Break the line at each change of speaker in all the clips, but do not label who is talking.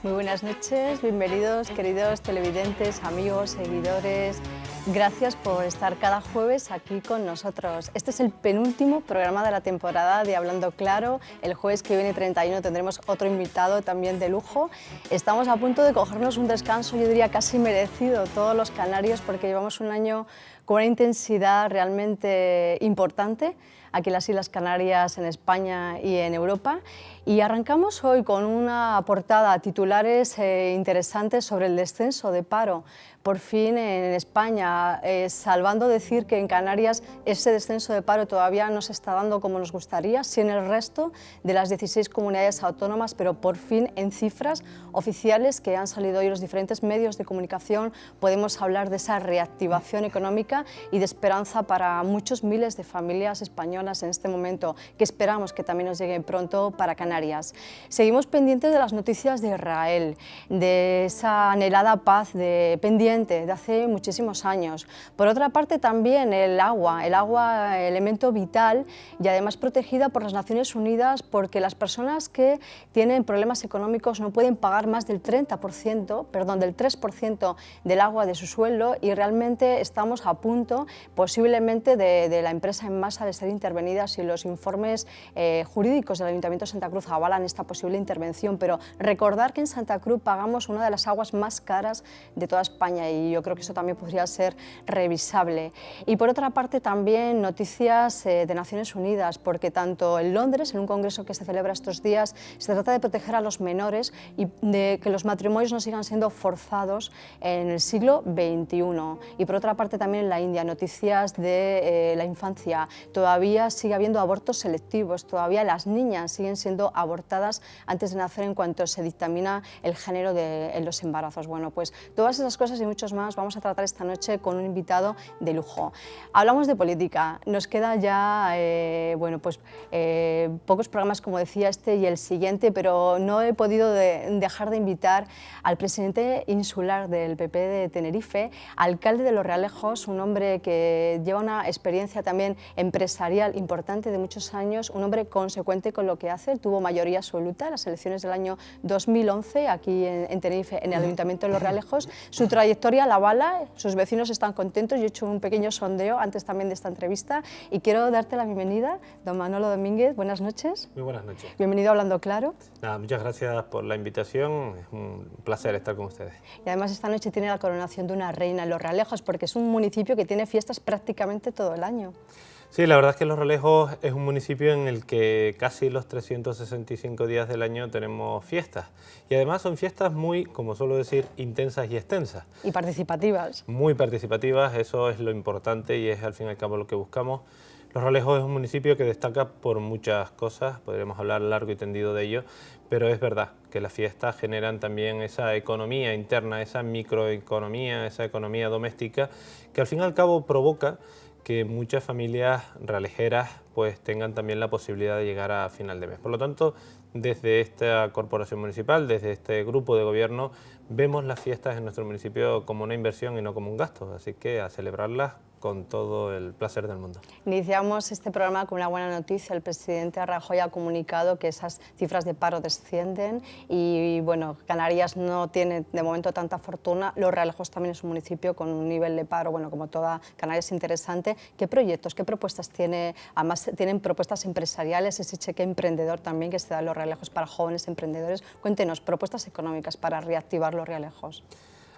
Muy buenas noches, bienvenidos queridos televidentes, amigos, seguidores. Gracias por estar cada jueves aquí con nosotros. Este es el penúltimo programa de la temporada de Hablando Claro. El jueves que viene 31 tendremos otro invitado también de lujo. Estamos a punto de cogernos un descanso, yo diría casi merecido, todos los canarios, porque llevamos un año con una intensidad realmente importante aquí en las Islas Canarias, en España y en Europa. Y arrancamos hoy con una portada, titulares interesantes sobre el descenso de paro. Por fin en España, salvando decir que en Canarias ese descenso de paro todavía no se está dando como nos gustaría, sí en el resto de las 16 comunidades autónomas, pero por fin en cifras oficiales que han salido hoy en los diferentes medios de comunicación podemos hablar de esa reactivación económica y de esperanza para muchos miles de familias españolas en este momento, que esperamos que también nos lleguen pronto para Canarias. Seguimos pendientes de las noticias de Israel, de esa anhelada paz pendiente de hace muchísimos años. Por otra parte también el agua, elemento vital y además protegida por las Naciones Unidas, porque las personas que tienen problemas económicos no pueden pagar más del 3% del agua de su sueldo, y realmente estamos a punto posiblemente de la empresa en masa de ser intervenida si los informes jurídicos del Ayuntamiento de Santa Cruz avalan esta posible intervención. Pero recordar que en Santa Cruz pagamos una de las aguas más caras de toda España, y yo creo que eso también podría ser revisable. Y por otra parte también noticias de Naciones Unidas, porque tanto en Londres, en un congreso que se celebra estos días, se trata de proteger a los menores y de que los matrimonios no sigan siendo forzados en el siglo XXI. Y por otra parte también en la India, noticias de la infancia. Todavía sigue habiendo abortos selectivos, todavía las niñas siguen siendo abortadas antes de nacer en cuanto se dictamina el género en los embarazos. Bueno, pues todas esas cosas y muchos más vamos a tratar esta noche con un invitado de lujo. Hablamos de política, nos queda ya pocos programas, como decía, este y el siguiente, pero no he podido dejar de invitar al presidente insular del PP de Tenerife, alcalde de Los Realejos, un hombre que lleva una experiencia también empresarial importante de muchos años, un hombre consecuente con lo que hace. Tuvo mayoría absoluta en las elecciones del año 2011 aquí en Tenerife, en el Ayuntamiento de Los Realejos. Su trayectoria la avala, sus vecinos están contentos. Yo he hecho un pequeño sondeo antes también de esta entrevista y quiero darte la bienvenida, don Manolo Domínguez. Buenas noches.
Muy buenas noches.
Bienvenido a Hablando Claro.
Nada, muchas gracias por la invitación, es un placer estar con ustedes.
Y además esta noche tiene la coronación de una reina en Los Realejos, porque es un municipio que tiene fiestas prácticamente todo el año.
Sí, la verdad es que Los Realejos es un municipio en el que casi los 365 días del año tenemos fiestas. Y además son fiestas muy, como suelo decir, intensas y extensas.
Y participativas.
Muy participativas, eso es lo importante y es al fin y al cabo lo que buscamos. Los Realejos es un municipio que destaca por muchas cosas, podríamos hablar largo y tendido de ello, pero es verdad que las fiestas generan también esa economía interna, esa microeconomía, esa economía doméstica, que al fin y al cabo provoca que muchas familias realejeras pues tengan también la posibilidad de llegar a final de mes. Por lo tanto, desde esta corporación municipal, desde este grupo de gobierno, vemos las fiestas en nuestro municipio como una inversión y no como un gasto, así que a celebrarlas con todo el placer del mundo.
Iniciamos este programa con una buena noticia. El presidente Rajoy ha comunicado que esas cifras de paro descienden y bueno, Canarias no tiene de momento tanta fortuna. Los Realejos también es un municipio con un nivel de paro, bueno, como toda Canarias, interesante. ¿Qué proyectos, qué propuestas tiene? Además tienen propuestas empresariales, ese cheque emprendedor también que se da en Los Realejos para jóvenes emprendedores. Cuéntenos, propuestas económicas para reactivar Los Realejos.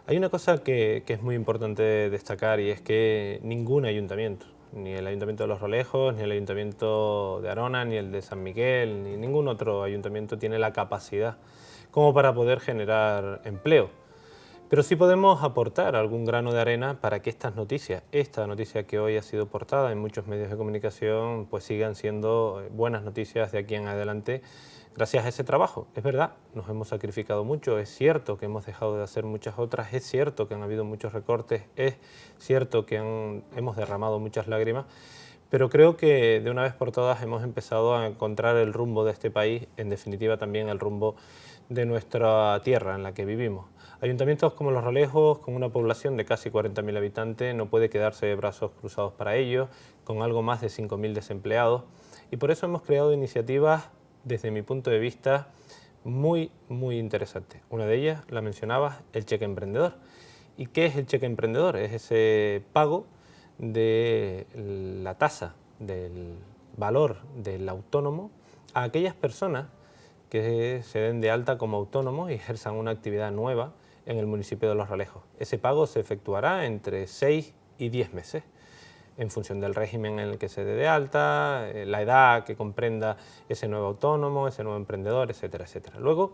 Hay una cosa que es muy importante destacar y es que ningún ayuntamiento, ni el Ayuntamiento de Los Realejos, ni el Ayuntamiento de Arona, ni el de San Miguel, ni ningún otro ayuntamiento tiene la capacidad como para poder generar empleo. Pero sí podemos aportar algún grano de arena para que esta noticia que hoy ha sido portada en muchos medios de comunicación, pues sigan siendo buenas noticias de aquí en adelante. Gracias a ese trabajo, es verdad, nos hemos sacrificado mucho, es cierto que hemos dejado de hacer muchas otras, es cierto que han habido muchos recortes, es cierto que hemos derramado muchas lágrimas, pero creo que de una vez por todas hemos empezado a encontrar el rumbo de este país, en definitiva también el rumbo de nuestra tierra en la que vivimos. Ayuntamientos como Los Realejos, con una población de casi 40.000 habitantes, no puede quedarse de brazos cruzados para ellos, con algo más de 5.000 desempleados, y por eso hemos creado iniciativas, desde mi punto de vista, muy interesantes. Una de ellas, la mencionabas, el cheque emprendedor. ¿Y qué es el cheque emprendedor? Es ese pago de la tasa del valor del autónomo a aquellas personas que se den de alta como autónomos y ejerzan una actividad nueva en el municipio de Los Realejos. Ese pago se efectuará entre 6 y 10 meses, en función del régimen en el que se dé de alta, la edad que comprenda ese nuevo autónomo, ese nuevo emprendedor, etcétera, etcétera. Luego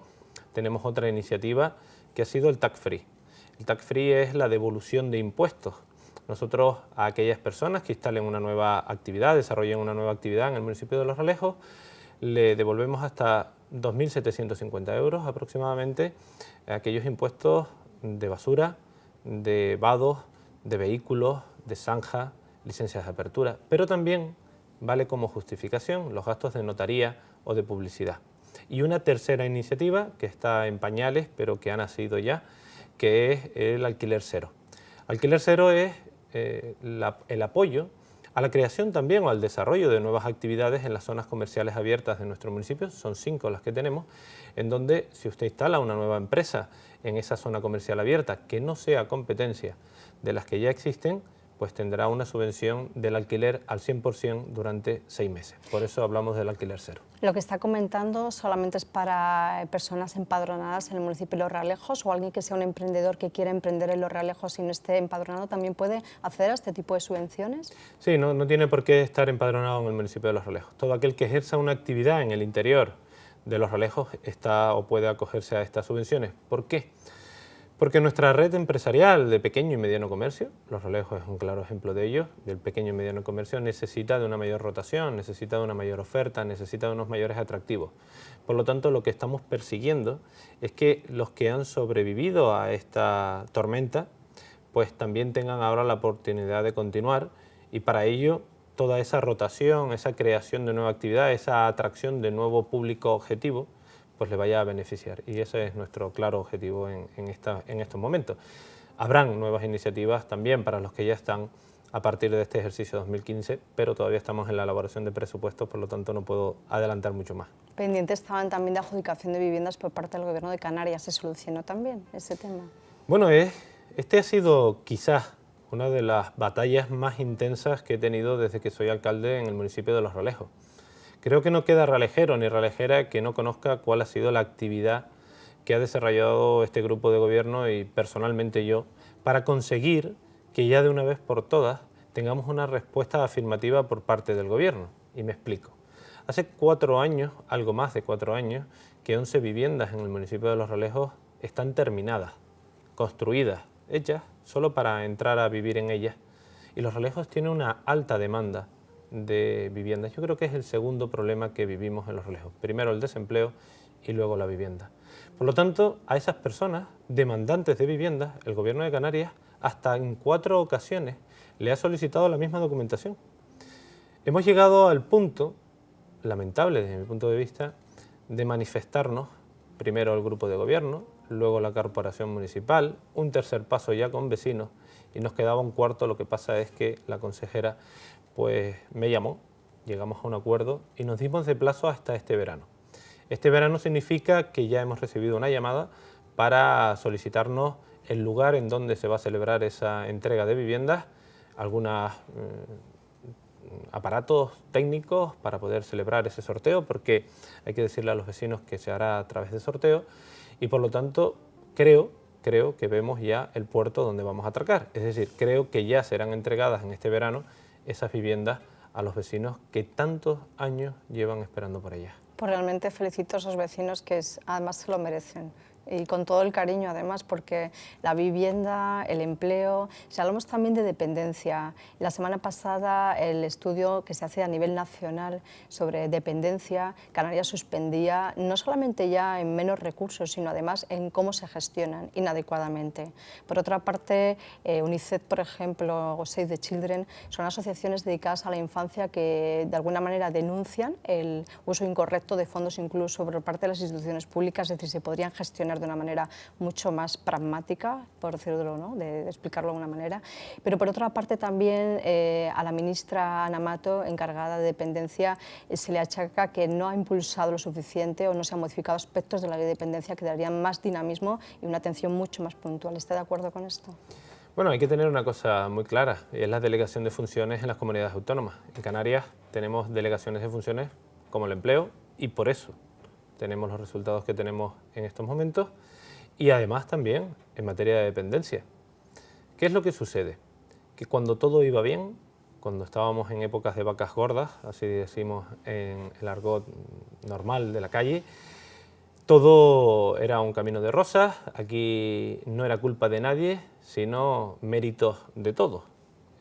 tenemos otra iniciativa que ha sido el tax free. El tax free es la devolución de impuestos. Nosotros, a aquellas personas que instalen una nueva actividad, desarrollen una nueva actividad en el municipio de Los Realejos, le devolvemos hasta 2.750 euros aproximadamente aquellos impuestos de basura, de vados, de vehículos, de zanja, licencias de apertura, pero también vale como justificación los gastos de notaría o de publicidad. Y una tercera iniciativa que está en pañales, pero que ha nacido ya, que es el alquiler cero. Alquiler cero es el apoyo a la creación también o al desarrollo de nuevas actividades en las zonas comerciales abiertas de nuestro municipio. Son 5 las que tenemos, en donde si usted instala una nueva empresa en esa zona comercial abierta que no sea competencia de las que ya existen, pues tendrá una subvención del alquiler al 100% durante 6 meses. Por eso hablamos del alquiler cero.
Lo que está comentando solamente es para personas empadronadas en el municipio de Los Realejos, o alguien que sea un emprendedor que quiera emprender en Los Realejos y no esté empadronado también puede acceder a este tipo de subvenciones.
Sí, no tiene por qué estar empadronado en el municipio de Los Realejos. Todo aquel que ejerza una actividad en el interior de Los Realejos está o puede acogerse a estas subvenciones. ¿Por qué? Porque nuestra red empresarial de pequeño y mediano comercio, Los Realejos es un claro ejemplo de ello, del pequeño y mediano comercio, necesita de una mayor rotación, necesita de una mayor oferta, necesita de unos mayores atractivos. Por lo tanto, lo que estamos persiguiendo es que los que han sobrevivido a esta tormenta, pues también tengan ahora la oportunidad de continuar, y para ello toda esa rotación, esa creación de nueva actividad, esa atracción de nuevo público objetivo, pues le vaya a beneficiar, y ese es nuestro claro objetivo en estos momentos. Habrán nuevas iniciativas también para los que ya están a partir de este ejercicio 2015, pero todavía estamos en la elaboración de presupuestos, por lo tanto no puedo adelantar mucho más.
Pendientes estaban también de adjudicación de viviendas por parte del Gobierno de Canarias. ¿Se solucionó también ese tema?
Bueno, este ha sido quizás una de las batallas más intensas que he tenido desde que soy alcalde en el municipio de Los Realejos. Creo que no queda realejero ni realejera que no conozca cuál ha sido la actividad que ha desarrollado este grupo de gobierno y personalmente yo para conseguir que ya de una vez por todas tengamos una respuesta afirmativa por parte del gobierno. Y me explico. Hace 4 años, algo más de 4 años, que 11 viviendas en el municipio de Los Realejos están terminadas, construidas, hechas solo para entrar a vivir en ellas. Y Los Realejos tiene una alta demanda de viviendas. Yo creo que es el segundo problema que vivimos en Los Realejos. Primero el desempleo y luego la vivienda. Por lo tanto, a esas personas demandantes de viviendas, el Gobierno de Canarias hasta en 4 ocasiones le ha solicitado la misma documentación. Hemos llegado al punto, lamentable desde mi punto de vista, de manifestarnos, primero el grupo de gobierno, luego la corporación municipal, un tercer paso ya con vecinos, y nos quedaba un cuarto. Lo que pasa es que la consejera pues me llamó, llegamos a un acuerdo y nos dimos de plazo hasta este verano. Este verano significa que ya hemos recibido una llamada para solicitarnos el lugar en donde se va a celebrar esa entrega de viviendas, algunos aparatos técnicos para poder celebrar ese sorteo, porque hay que decirle a los vecinos que se hará a través de sorteo, y por lo tanto creo que vemos ya el puerto donde vamos a atracar. Es decir, creo que ya serán entregadas en este verano esas viviendas a los vecinos que tantos años llevan esperando por ellas.
Pues realmente felicito a esos vecinos que además se lo merecen. Y con todo el cariño además, porque la vivienda, el empleo, si hablamos también de dependencia. La semana pasada el estudio que se hace a nivel nacional sobre dependencia, Canarias suspendía no solamente ya en menos recursos, sino además en cómo se gestionan inadecuadamente. Por otra parte, UNICEF, por ejemplo, o Save the Children, son asociaciones dedicadas a la infancia que de alguna manera denuncian el uso incorrecto de fondos incluso por parte de las instituciones públicas, es decir, se podrían gestionar de una manera mucho más pragmática, por decirlo, ¿no? de explicarlo de alguna manera. Pero por otra parte también a la ministra Ana Mato, encargada de dependencia, se le achaca que no ha impulsado lo suficiente o no se han modificado aspectos de la ley de dependencia que darían más dinamismo y una atención mucho más puntual. ¿Está de acuerdo con esto?
Bueno, hay que tener una cosa muy clara, y es la delegación de funciones en las comunidades autónomas. En Canarias tenemos delegaciones de funciones como el empleo y por eso tenemos los resultados que tenemos en estos momentos y además también en materia de dependencia. ¿Qué es lo que sucede? Que cuando todo iba bien, cuando estábamos en épocas de vacas gordas, así decimos en el argot normal de la calle, todo era un camino de rosas, aquí no era culpa de nadie, sino méritos de todos.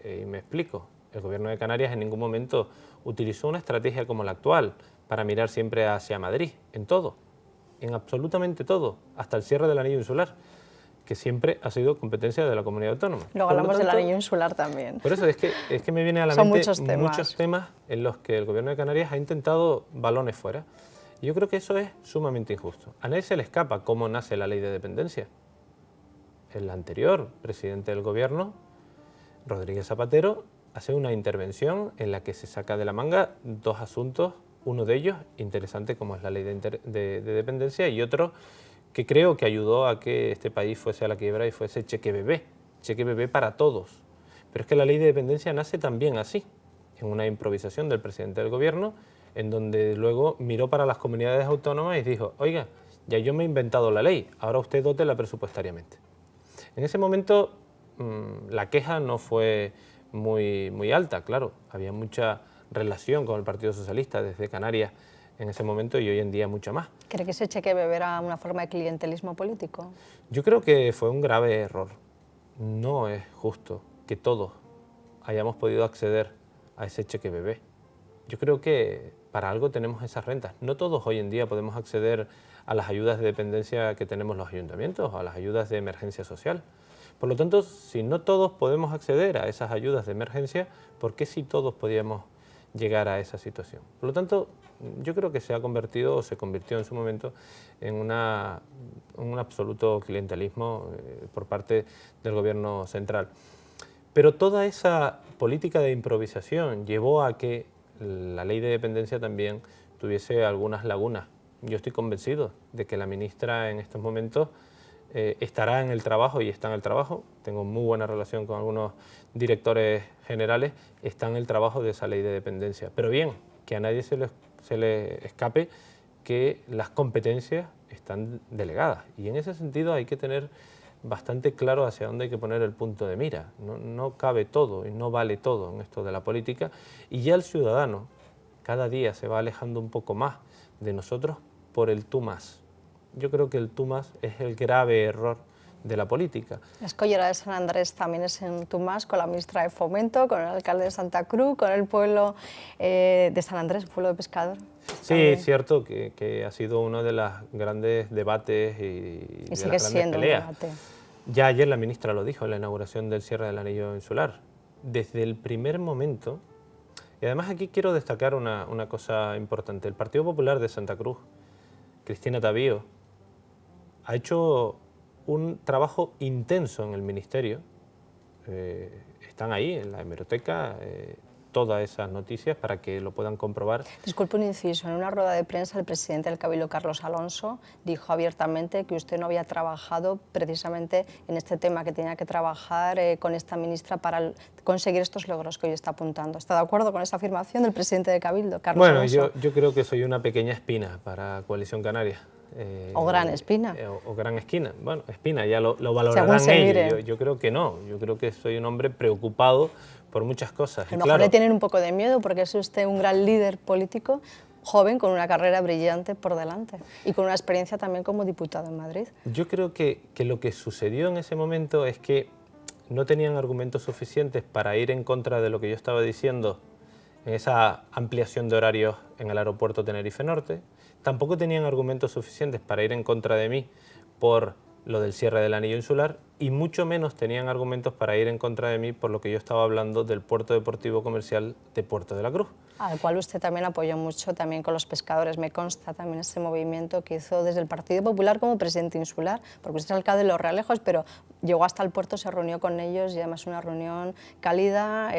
Y me explico, el Gobierno de Canarias en ningún momento utilizó una estrategia como la actual para mirar siempre hacia Madrid, en todo, en absolutamente todo, hasta el cierre del anillo insular, que siempre ha sido competencia de la comunidad autónoma.
Luego hablamos del anillo insular también.
Por eso es que me viene a la mente muchos temas en los que el Gobierno de Canarias ha intentado balones fuera. Y yo creo que eso es sumamente injusto. A nadie se le escapa cómo nace la ley de dependencia. El anterior presidente del Gobierno, Rodríguez Zapatero, hace una intervención en la que se saca de la manga dos asuntos, uno de ellos interesante como es la ley de dependencia y otro que creo que ayudó a que este país fuese a la quiebra y fuese cheque bebé para todos. Pero es que la ley de dependencia nace también así, en una improvisación del presidente del Gobierno, en donde luego miró para las comunidades autónomas y dijo, oiga, ya yo me he inventado la ley, ahora usted dótela presupuestariamente. En ese momento la queja no fue muy alta, claro, había mucha relación con el Partido Socialista desde Canarias en ese momento y hoy en día mucho más.
¿Cree que ese cheque bebé era una forma de clientelismo político?
Yo creo que fue un grave error. No es justo que todos hayamos podido acceder a ese cheque bebé. Yo creo que para algo tenemos esas rentas. No todos hoy en día podemos acceder a las ayudas de dependencia que tenemos los ayuntamientos o a las ayudas de emergencia social. Por lo tanto, si no todos podemos acceder a esas ayudas de emergencia, ¿por qué si todos podíamos llegar a esa situación? Por lo tanto, yo creo que se ha convertido o se convirtió en su momento en un absoluto clientelismo por parte del Gobierno central. Pero toda esa política de improvisación llevó a que la ley de dependencia también tuviese algunas lagunas. Yo estoy convencido de que la ministra en estos momentos estará en el trabajo y está en el trabajo. Tengo muy buena relación con algunos directores generales, está en el trabajo de esa ley de dependencia. Pero bien, que a nadie se le escape que las competencias están delegadas y en ese sentido hay que tener bastante claro hacia dónde hay que poner el punto de mira. No cabe todo y no vale todo en esto de la política y ya el ciudadano cada día se va alejando un poco más de nosotros por el tú más. Yo creo que el tú más es el grave error de la política.
La escollera de San Andrés también es en tú más, con la ministra de Fomento, con el alcalde de Santa Cruz, con el pueblo de San Andrés, pueblo de pescador.
Sí, es cierto que ha sido uno de los grandes debates y de
sigue
las
siendo
grandes peleas.
un debate.
Ya ayer la ministra lo dijo en la inauguración del cierre del anillo insular. Desde el primer momento, y además aquí quiero destacar una cosa importante, el Partido Popular de Santa Cruz, Cristina Tavío, ha hecho un trabajo intenso en el Ministerio. Están ahí en la hemeroteca todas esas noticias para que lo puedan comprobar.
Disculpe un inciso, en una rueda de prensa el presidente del Cabildo, Carlos Alonso, dijo abiertamente que usted no había trabajado precisamente en este tema, que tenía que trabajar con esta ministra para conseguir estos logros que hoy está apuntando. ¿Está de acuerdo con esa afirmación del presidente del Cabildo, Carlos Alonso?
Bueno, yo creo que soy una pequeña espina para Coalición Canaria.
O gran espina.
O gran esquina. Bueno, espina, ya lo valorarán ellos. Yo creo que no. Yo creo que soy un hombre preocupado por muchas cosas.
A lo mejor le tienen un poco de miedo porque es usted un gran líder político, joven, con una carrera brillante por delante y con una experiencia también como diputado en Madrid.
Yo creo que lo que sucedió en ese momento es que no tenían argumentos suficientes para ir en contra de lo que yo estaba diciendo en esa ampliación de horarios en el aeropuerto Tenerife Norte. Tampoco tenían argumentos suficientes para ir en contra de mí por lo del cierre del anillo insular, y mucho menos tenían argumentos para ir en contra de mí por lo que yo estaba hablando del puerto deportivo comercial de Puerto de la Cruz.
Al cual usted también apoyó mucho, también con los pescadores, me consta también ese movimiento que hizo desde el Partido Popular como presidente insular, porque usted es alcalde de Los Realejos, pero llegó hasta el puerto, se reunió con ellos y además una reunión cálida,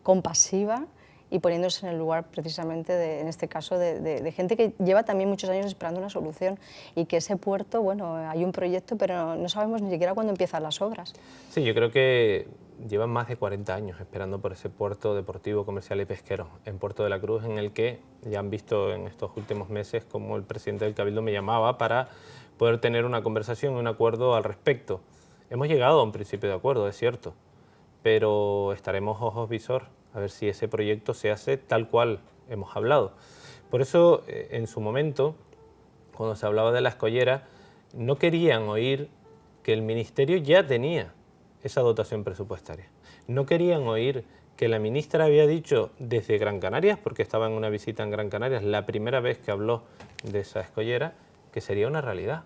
compasiva, y poniéndose en el lugar precisamente, en este caso, de gente que lleva también muchos años esperando una solución, y que ese puerto, bueno, hay un proyecto, pero no sabemos ni siquiera cuándo empiezan las obras.
Sí, yo creo que llevan más de 40 años esperando por ese puerto deportivo, comercial y pesquero en Puerto de la Cruz, en el que ya han visto en estos últimos meses como el presidente del Cabildo me llamaba para poder tener una conversación, un acuerdo al respecto. Hemos llegado a un principio de acuerdo, es cierto, pero estaremos ojos visor a ver si ese proyecto se hace tal cual hemos hablado. Por eso, en su momento, cuando se hablaba de la escollera, no querían oír que el Ministerio ya tenía esa dotación presupuestaria. No querían oír que la ministra había dicho desde Gran Canarias, porque estaba en una visita en Gran Canarias, la primera vez que habló de esa escollera, que sería una realidad.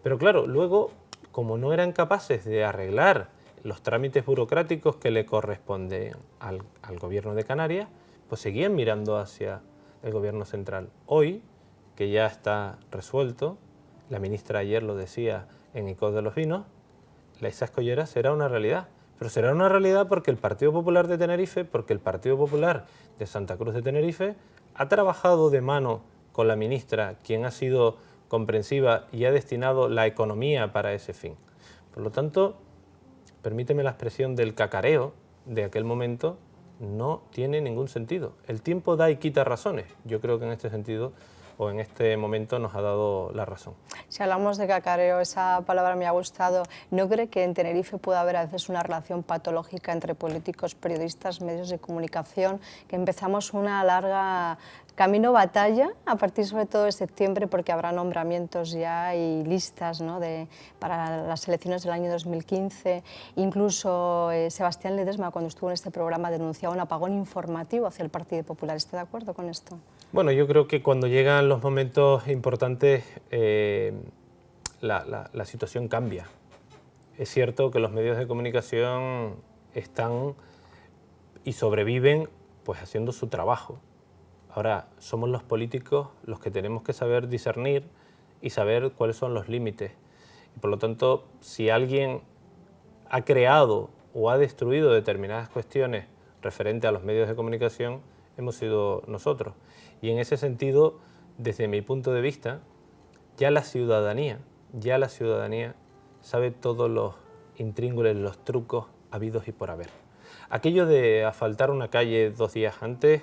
Pero claro, luego, como no eran capaces de arreglar los trámites burocráticos que le corresponden al gobierno de Canarias, pues seguían mirando hacia el gobierno central. Hoy, que ya está resuelto, la ministra ayer lo decía en Icod de los Vinos, esa escollera será una realidad. Pero será una realidad porque el Partido Popular de Tenerife, porque el Partido Popular de Santa Cruz de Tenerife ha trabajado de mano con la ministra, quien ha sido comprensiva y ha destinado la economía para ese fin. Por lo tanto, permíteme la expresión del cacareo de aquel momento, no tiene ningún sentido. El tiempo da y quita razones. Yo creo que en este sentido o en este momento nos ha dado la razón.
Si hablamos de cacareo, esa palabra me ha gustado. ¿No cree que en Tenerife puede haber a veces una relación patológica entre políticos, periodistas, medios de comunicación, que empezamos una larga camino batalla a partir sobre todo de septiembre, porque habrá nombramientos ya y listas, ¿no?, para las elecciones del año 2015? Incluso Sebastián Ledesma, cuando estuvo en este programa, denunciaba un apagón informativo hacia el Partido Popular. ¿Está de acuerdo con esto?
Bueno, yo creo que cuando llegan los momentos importantes la situación cambia. Es cierto que los medios de comunicación están y sobreviven pues haciendo su trabajo. Ahora, somos los políticos los que tenemos que saber discernir y saber cuáles son los límites. Y por lo tanto, si alguien ha creado o ha destruido determinadas cuestiones referentes a los medios de comunicación, hemos sido nosotros. Y en ese sentido, desde mi punto de vista, ya la ciudadanía sabe todos los intríngulis, los trucos habidos y por haber. Aquello de asfaltar una calle 2 días antes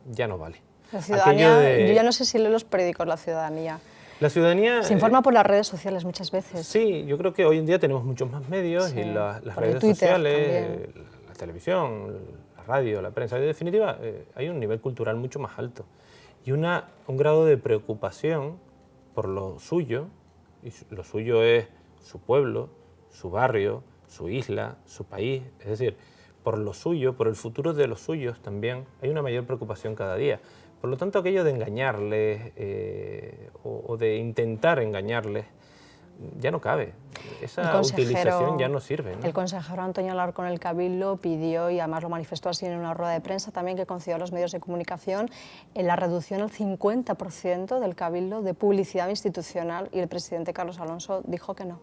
ya no vale.
La ciudadanía, yo ya no sé si leo los periódicos, la ciudadanía.
La ciudadanía
se informa por las redes sociales muchas veces.
Sí, yo creo que hoy en día tenemos muchos más medios, sí, y las redes sociales, la televisión, la radio, la prensa. En definitiva, hay un nivel cultural mucho más alto y un grado de preocupación por lo suyo, y lo suyo es su pueblo, su barrio, su isla, su país, es decir, por lo suyo, por el futuro de los suyos también, hay una mayor preocupación cada día. Por lo tanto, aquello de engañarles o de intentar engañarles ya no cabe. Esa utilización ya no sirve, ¿no?
El consejero Antonio Alarcón el Cabildo pidió, y además lo manifestó así en una rueda de prensa también que concedió a los medios de comunicación, en la reducción al 50% del Cabildo de publicidad institucional, y el presidente Carlos Alonso dijo que no.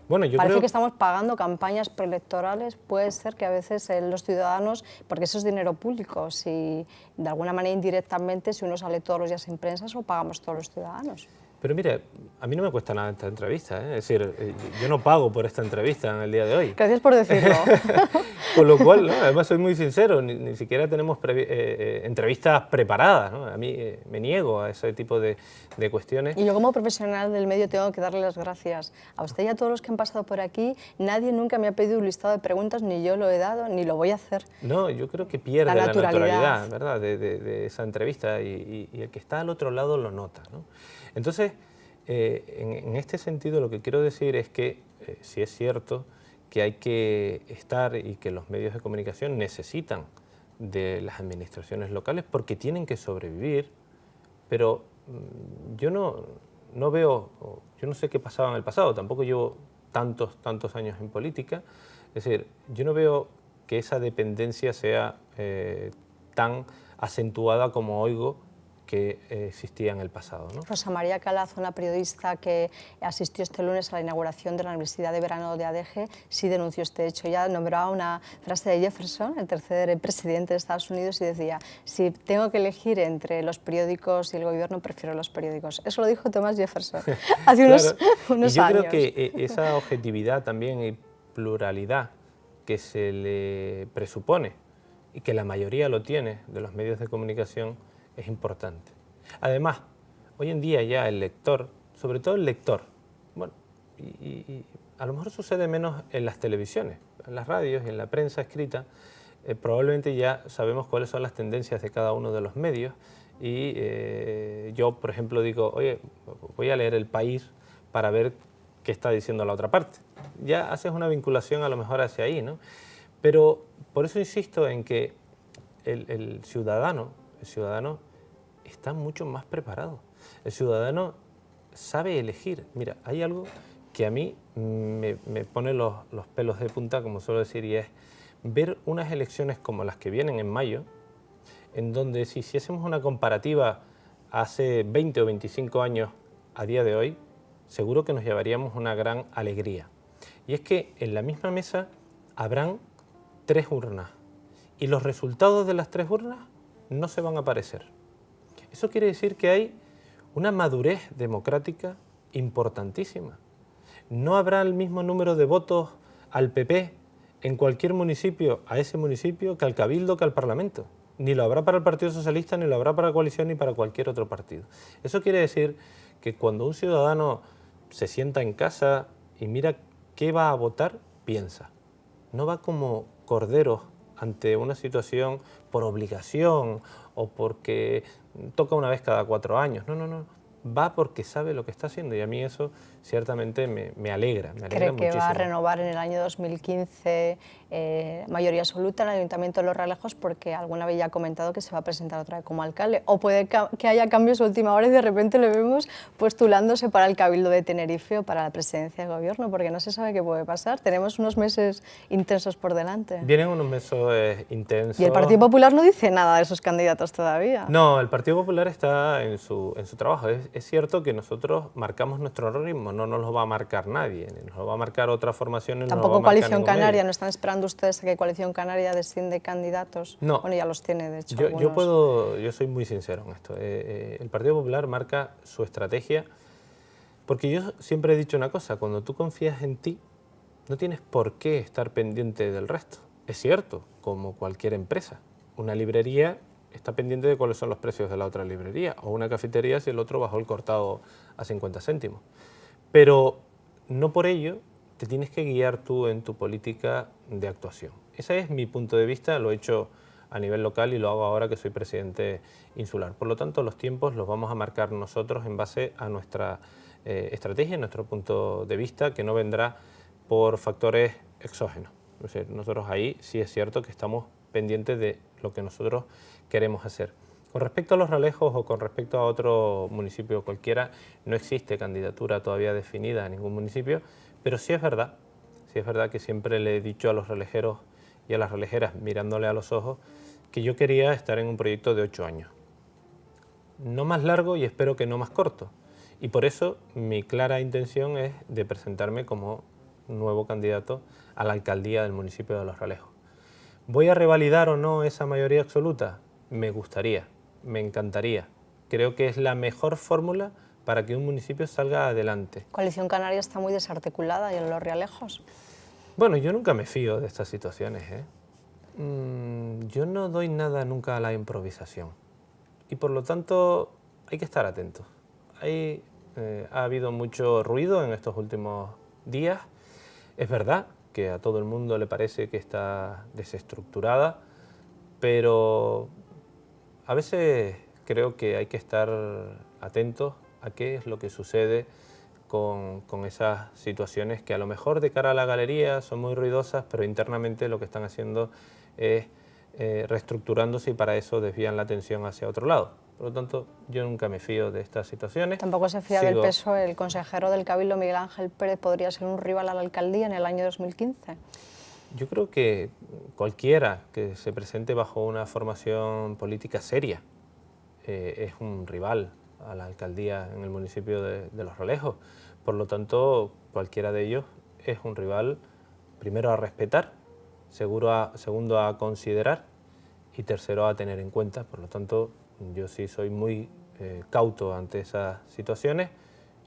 Bueno, yo
Parece
creo
que estamos pagando campañas preelectorales. Puede ser que a veces los ciudadanos, porque eso es dinero público, si de alguna manera indirectamente, si uno sale todos los días en prensa, eso lo pagamos todos los ciudadanos.
Pero mire, a mí no me cuesta nada esta entrevista, ¿eh? Es decir, yo no pago por esta entrevista en el día de hoy.
Gracias por decirlo.
Con lo cual, ¿no?, además soy muy sincero, ni siquiera tenemos entrevistas preparadas, ¿no? A mí me niego a ese tipo de cuestiones.
Y yo como profesional del medio tengo que darle las gracias a usted y a todos los que han pasado por aquí. Nadie nunca me ha pedido un listado de preguntas, ni yo lo he dado, ni lo voy a hacer.
No, yo creo que pierde la naturalidad, ¿verdad?, de esa entrevista, y el que está al otro lado lo nota, ¿no? Entonces, en este sentido lo que quiero decir es que sí es cierto que hay que estar y que los medios de comunicación necesitan de las administraciones locales porque tienen que sobrevivir, pero yo no no veo, yo no sé qué pasaba en el pasado, tampoco llevo tantos años en política, es decir, yo no veo que esa dependencia sea tan acentuada como oigo que existía en el pasado, ¿no?
Rosa María Calaz, una periodista que asistió este lunes a la inauguración de la Universidad de Verano de ADG, sí denunció este hecho. Ella nombraba una frase de Jefferson, el tercer presidente de Estados Unidos, y decía: si tengo que elegir entre los periódicos y el gobierno, prefiero los periódicos. Eso lo dijo Thomas Jefferson hace
Claro.
unos
y yo
años.
creo que esa objetividad también y pluralidad que se le presupone, y que la mayoría lo tiene de los medios de comunicación, es importante. Además, hoy en día ya el lector, sobre todo el lector, bueno, y a lo mejor sucede menos en las televisiones, en las radios y en la prensa escrita, probablemente ya sabemos cuáles son las tendencias de cada uno de los medios y yo, por ejemplo, digo, oye, voy a leer El País para ver qué está diciendo la otra parte. Ya haces una vinculación a lo mejor hacia ahí, ¿no? Pero por eso insisto en que el ciudadano está mucho más preparado. El ciudadano sabe elegir. Mira, hay algo que a mí me pone los pelos de punta, como suelo decir, y es ver unas elecciones como las que vienen en mayo, en donde si hacemos una comparativa hace 20 o 25 años a día de hoy, seguro que nos llevaríamos una gran alegría. Y es que en la misma mesa habrán 3 urnas y los resultados de las 3 urnas no se van a parecer. Eso quiere decir que hay una madurez democrática importantísima. No habrá el mismo número de votos al PP en cualquier municipio, a ese municipio, que al Cabildo, que al Parlamento. Ni lo habrá para el Partido Socialista, ni lo habrá para la coalición, ni para cualquier otro partido. Eso quiere decir que cuando un ciudadano se sienta en casa y mira qué va a votar, piensa. No va como corderos ante una situación por obligación o porque toca una vez cada 4 años. No, no, no. Va porque sabe lo que está haciendo y a mí eso ciertamente me alegra
¿Cree que va a renovar en el año 2015 mayoría absoluta en el Ayuntamiento de Los Realejos? Porque alguna vez ya ha comentado que se va a presentar otra vez como alcalde. O puede que haya cambios a última hora y de repente le vemos postulándose para el Cabildo de Tenerife o para la presidencia del Gobierno, porque no se sabe qué puede pasar. Tenemos unos meses intensos por delante.
Vienen unos meses intensos.
Y el Partido Popular no dice nada de esos candidatos todavía.
No, el Partido Popular está en su trabajo. Es cierto que nosotros marcamos nuestro ritmo, no nos lo va a marcar nadie, nos lo va a marcar otra formación.
Tampoco Coalición Canaria, ¿no están esperando ustedes a que Coalición Canaria desciende candidatos?
No.
Bueno, ya los tiene, de hecho.
Yo soy muy sincero en esto. El Partido Popular marca su estrategia, porque yo siempre he dicho una cosa: cuando tú confías en ti, no tienes por qué estar pendiente del resto. Es cierto, como cualquier empresa, una librería está pendiente de cuáles son los precios de la otra librería, o una cafetería si el otro bajó el cortado a 50 céntimos. Pero no por ello te tienes que guiar tú en tu política de actuación. Ese es mi punto de vista, lo he hecho a nivel local y lo hago ahora que soy presidente insular. Por lo tanto, los tiempos los vamos a marcar nosotros en base a nuestra estrategia, nuestro punto de vista, que no vendrá por factores exógenos. Es decir, nosotros ahí sí es cierto que estamos pendientes de lo que nosotros queremos hacer. Con respecto a Los Realejos o con respecto a otro municipio cualquiera, no existe candidatura todavía definida a ningún municipio, pero sí es verdad que siempre le he dicho a los realejeros y a las realejeras, mirándole a los ojos, que yo quería estar en un proyecto de 8 años. No más largo y espero que no más corto. Y por eso mi clara intención es de presentarme como nuevo candidato a la alcaldía del municipio de Los Realejos. ¿Voy a revalidar o no esa mayoría absoluta? Me gustaría, me encantaría. Creo que es la mejor fórmula para que un municipio salga adelante.
Coalición Canaria está muy desarticulada y en Los Realejos.
Bueno, yo nunca me fío de estas situaciones, yo no doy nada nunca a la improvisación y por lo tanto hay que estar atentos. Ha habido mucho ruido en estos últimos días. Es verdad que a todo el mundo le parece que está desestructurada, pero a veces creo que hay que estar atentos a qué es lo que sucede con esas situaciones que a lo mejor de cara a la galería son muy ruidosas, pero internamente lo que están haciendo es reestructurándose y para eso desvían la atención hacia otro lado. Por lo tanto, yo nunca me fío de estas situaciones.
Tampoco se fía del PSOE. El consejero del Cabildo, Miguel Ángel Pérez, podría ser un rival a la alcaldía en el año 2015.
Yo creo que cualquiera que se presente bajo una formación política seria es un rival a la alcaldía en el municipio de Los Rolejos. Por lo tanto, cualquiera de ellos es un rival, primero a respetar, segundo a considerar y tercero a tener en cuenta. Por lo tanto, yo sí soy muy cauto ante esas situaciones,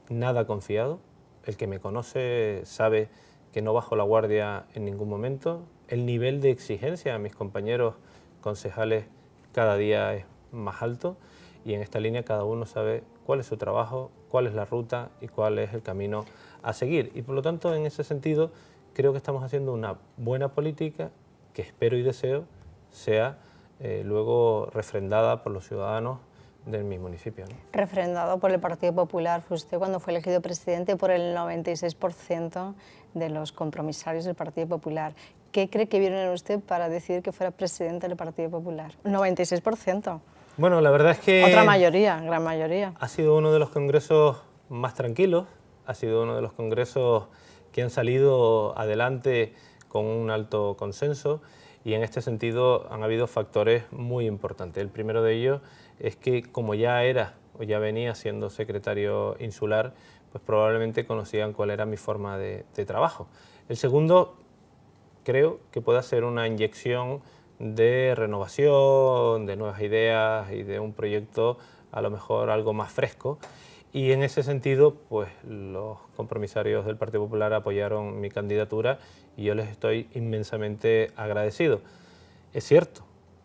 nada confiado. El que me conoce sabe que no bajo la guardia en ningún momento. El nivel de exigencia a mis compañeros concejales cada día es más alto y en esta línea cada uno sabe cuál es su trabajo, cuál es la ruta y cuál es el camino a seguir. Y por lo tanto, en ese sentido, creo que estamos haciendo una buena política que espero y deseo sea luego refrendada por los ciudadanos de mi municipio, ¿no?
Refrendado por el Partido Popular. Fue usted, cuando fue elegido presidente, por el 96% de los compromisarios del Partido Popular. ¿Qué cree que vieron en usted para decidir que fuera presidente del Partido Popular? 96%.
Bueno, la verdad es que...
Otra mayoría, gran mayoría.
Ha sido uno de los congresos más tranquilos, ha sido uno de los congresos que han salido adelante con un alto consenso y en este sentido han habido factores muy importantes. El primero de ellos es que como ya era o ya venía siendo secretario insular, pues probablemente conocían cuál era mi forma de trabajo. El segundo, creo que puede ser una inyección de renovación, de nuevas ideas y de un proyecto a lo mejor algo más fresco. Y en ese sentido, pues los compromisarios del Partido Popular apoyaron mi candidatura y yo les estoy inmensamente agradecido. Es cierto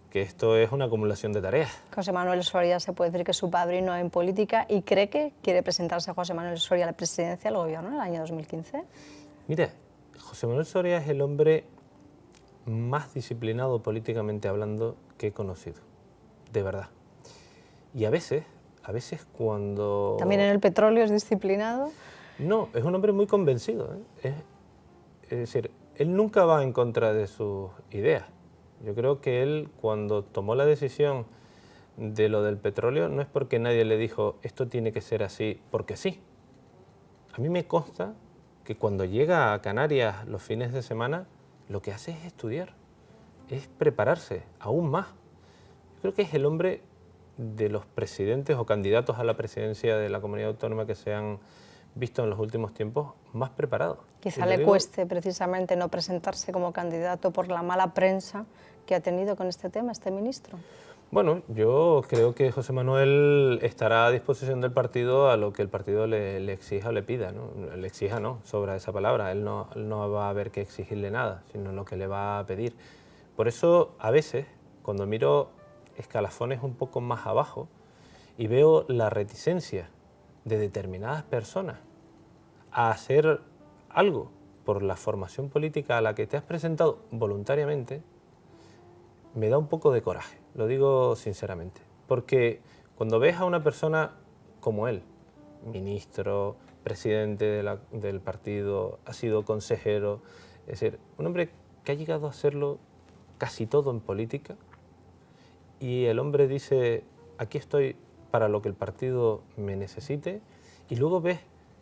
que esto es una acumulación de tareas.
José Manuel Soria se puede decir que es su padrino en política y cree que quiere presentarse a José Manuel Soria a la presidencia del gobierno en el año 2015.
Mira, José Manuel Soria es el hombre más disciplinado políticamente hablando que he conocido, de verdad. Y a veces cuando...
¿También en el petróleo es disciplinado?
No, es un hombre muy convencido, ¿eh? Es decir, él nunca va en contra de sus ideas. Yo creo que él, cuando tomó la decisión de lo del petróleo, no es porque nadie le dijo esto tiene que ser así porque sí. A mí me consta que cuando llega a Canarias los fines de semana, lo que hace es estudiar, es prepararse aún más. Yo creo que es el hombre de los presidentes o candidatos a la presidencia de la comunidad autónoma que se han visto en los últimos tiempos más preparado.
Quizá le cueste precisamente no presentarse como candidato por la mala prensa que ha tenido con este tema este ministro.
Bueno, yo creo que José Manuel estará a disposición del partido a lo que el partido le exija o le pida, ¿no? Le exija, no, sobra esa palabra, él no va a haber que exigirle nada, sino lo que le va a pedir. Por eso, a veces, cuando miro escalafones un poco más abajo y veo la reticencia de determinadas personas a hacer algo por la formación política a la que te has presentado voluntariamente, me da un poco de coraje, lo digo sinceramente, porque cuando ves a una persona como él, ministro, presidente del partido, ha sido consejero, es decir, un hombre que ha llegado a hacerlo casi todo en política, y el hombre dice, aquí estoy para lo que el partido me necesite, y luego ves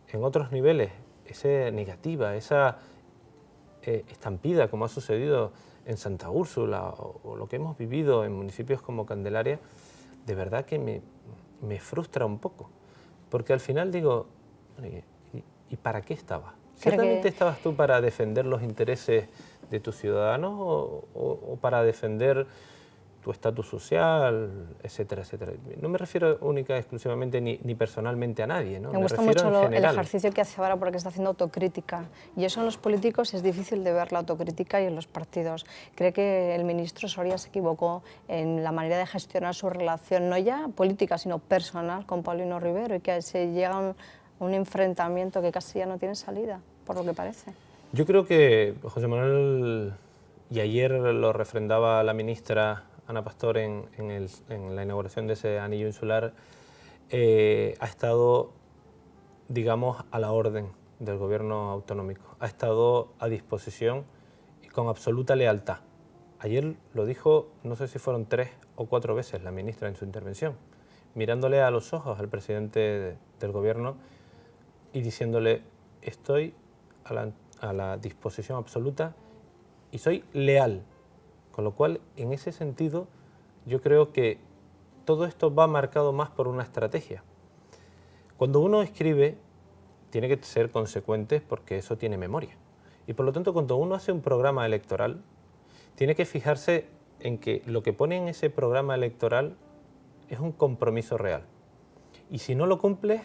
en otros niveles esa negativa, esa estampida, como ha sucedido en Santa Úrsula o lo que hemos vivido en municipios como Candelaria, de verdad que me frustra un poco, porque al final digo, ¿y para qué estabas? ¿Ciertamente estabas tú para defender los intereses de tus ciudadanos o para defender tu estatus social, etcétera, etcétera? No me refiero única y exclusivamente ni personalmente a nadie, ¿no?
Me gusta mucho el ejercicio que hace ahora porque está haciendo autocrítica, y eso en los políticos es difícil de ver, la autocrítica, y en los partidos. ¿Cree que el ministro Soria se equivocó en la manera de gestionar su relación, no ya política, sino personal, con Paulino Rivero, y que se llega a un enfrentamiento que casi ya no tiene salida, por lo que parece?
Yo creo que José Manuel, y ayer lo refrendaba la ministra Ana Pastor en la inauguración de ese anillo insular, ha estado, digamos, a la orden del gobierno autonómico, ha estado a disposición y con absoluta lealtad. Ayer lo dijo, no sé si fueron 3 o 4 veces la ministra en su intervención. mirándole a los ojos al presidente del gobierno y diciéndole: estoy a la disposición absoluta y soy leal. Con lo cual, en ese sentido, yo creo que todo esto va marcado más por una estrategia. Cuando uno escribe, tiene que ser consecuente porque eso tiene memoria. Y por lo tanto, cuando uno hace un programa electoral, tiene que fijarse en que lo que pone en ese programa electoral es un compromiso real. Y si no lo cumple,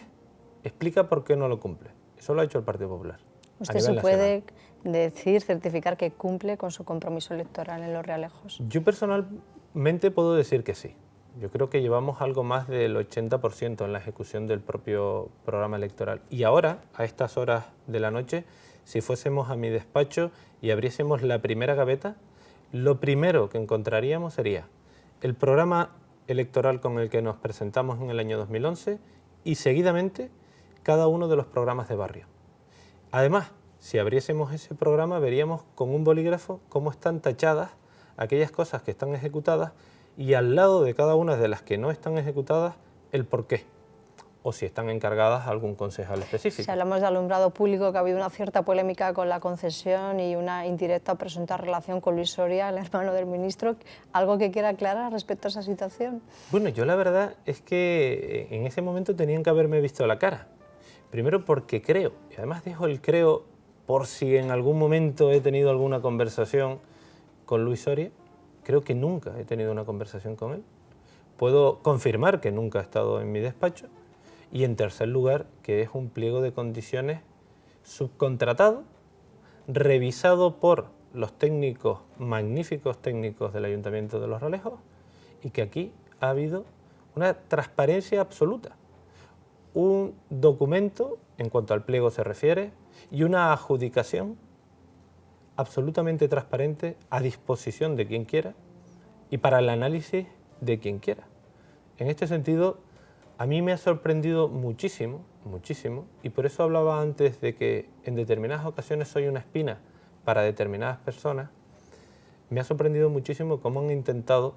explica por qué no lo cumple. Eso lo ha hecho el Partido Popular.
¿Usted se puede decir, certificar que cumple con su compromiso electoral en Los Realejos?
Yo personalmente puedo decir que sí. Yo creo que llevamos algo más del 80% en la ejecución del propio programa electoral. Y ahora, a estas horas de la noche, si fuésemos a mi despacho y abriésemos la primera gaveta, lo primero que encontraríamos sería el programa electoral con el que nos presentamos en el año 2011 y seguidamente cada uno de los programas de barrio. Además, si abriésemos ese programa veríamos con un bolígrafo cómo están tachadas aquellas cosas que están ejecutadas y al lado de cada una de las que no están ejecutadas el porqué, o si están encargadas a algún concejal específico.
Si hablamos de alumbrado público, que ha habido una cierta polémica con la concesión y una indirecta o presunta relación con Luis Soria, el hermano del ministro, ¿algo que quiera aclarar respecto a esa situación?
Bueno, yo la verdad es que en ese momento tenían que haberme visto la cara. Primero porque creo, y además dejo el creo por si en algún momento he tenido alguna conversación con Luis Soria, creo que nunca he tenido una conversación con él. Puedo confirmar que nunca ha estado en mi despacho. Y en tercer lugar, que es un pliego de condiciones subcontratado, revisado por los técnicos, magníficos técnicos del Ayuntamiento de Los Realejos, y que aquí ha habido una transparencia absoluta. Un documento, en cuanto al pliego se refiere, y una adjudicación absolutamente transparente a disposición de quien quiera y para el análisis de quien quiera. En este sentido, a mí me ha sorprendido muchísimo, muchísimo, y por eso hablaba antes de que en determinadas ocasiones soy una espina para determinadas personas. Me ha sorprendido muchísimo cómo han intentado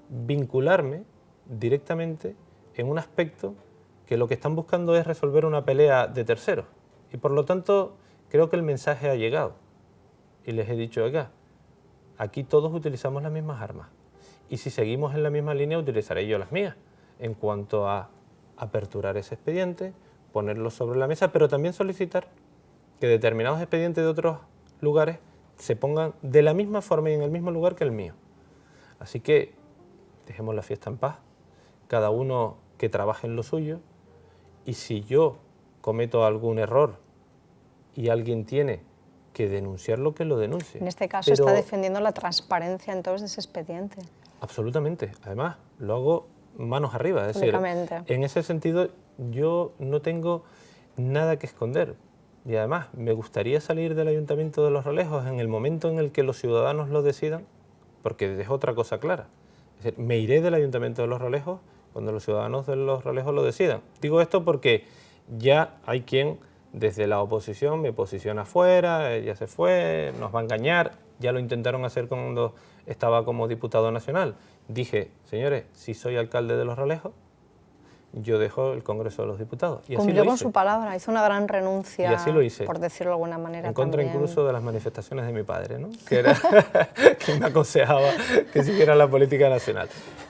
vincularme directamente en un aspecto que lo que están buscando es resolver una pelea de terceros. Y por lo tanto, creo que el mensaje ha llegado. Y les he dicho: oiga, aquí todos utilizamos las mismas armas. Y si seguimos en la misma línea, utilizaré yo las mías, en cuanto a aperturar ese expediente, ponerlo sobre la mesa, pero también solicitar que determinados expedientes de otros lugares se pongan de la misma forma y en el mismo lugar que el mío. Así que dejemos la fiesta en paz, cada uno que trabaje en lo suyo, y si yo cometo algún error y alguien tiene que denunciarlo, que lo denuncie.
En este caso está defendiendo la transparencia en todo ese expediente.
Absolutamente. Además, lo hago manos arriba. Es decir, en ese sentido yo no tengo nada que esconder. Y además, me gustaría salir del Ayuntamiento de Los Realejos en el momento en el que los ciudadanos lo decidan, porque dejo otra cosa clara. Es decir, me iré del Ayuntamiento de Los Realejos cuando los ciudadanos de Los Realejos lo decidan. Digo esto porque ya hay quien desde la oposición me posiciona fuera, ya se fue, nos va a engañar. Ya lo intentaron hacer cuando estaba como diputado nacional. Dije: señores, si soy alcalde de Los Realejos, yo dejo el Congreso de los Diputados. Y así
cumplió con su palabra, hizo una gran renuncia,
y así lo hice,
por decirlo de alguna manera.
En contra
también.
Incluso de las manifestaciones de mi padre, ¿no? Que era que me aconsejaba que siguiera la política nacional.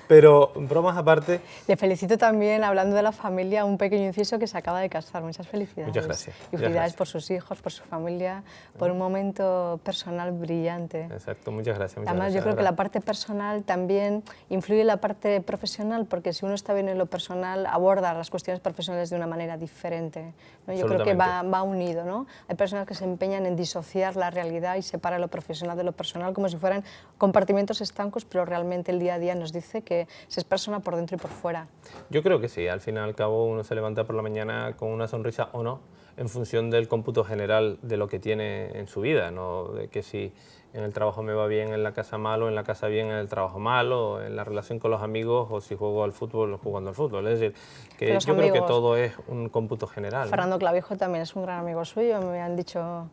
Pero, bromas aparte...
Le felicito también, hablando de la familia, un pequeño inciso que se acaba de casar. Muchas felicidades.
Muchas gracias.
Y felicidades por sus hijos, por su familia, por un momento personal brillante.
Exacto, muchas gracias.
Además, yo creo que la parte personal también influye en la parte profesional, porque si uno está bien en lo personal, aborda las cuestiones profesionales de una manera diferente, ¿no? Yo creo que va unido, ¿no? Hay personas que se empeñan en disociar la realidad y separar lo profesional de lo personal como si fueran compartimentos estancos, pero realmente el día a día nos dice que se es persona por dentro y por fuera.
Yo creo que sí, al fin y al cabo uno se levanta por la mañana con una sonrisa o no, en función del cómputo general de lo que tiene en su vida, no de que si en el trabajo me va bien, en la casa mal, o en la casa bien, en el trabajo mal, o en la relación con los amigos, o si juego al fútbol, jugando al fútbol. Es decir, que yo creo que todo es un cómputo general.
Fernando Clavijo también es un gran amigo suyo, me han dicho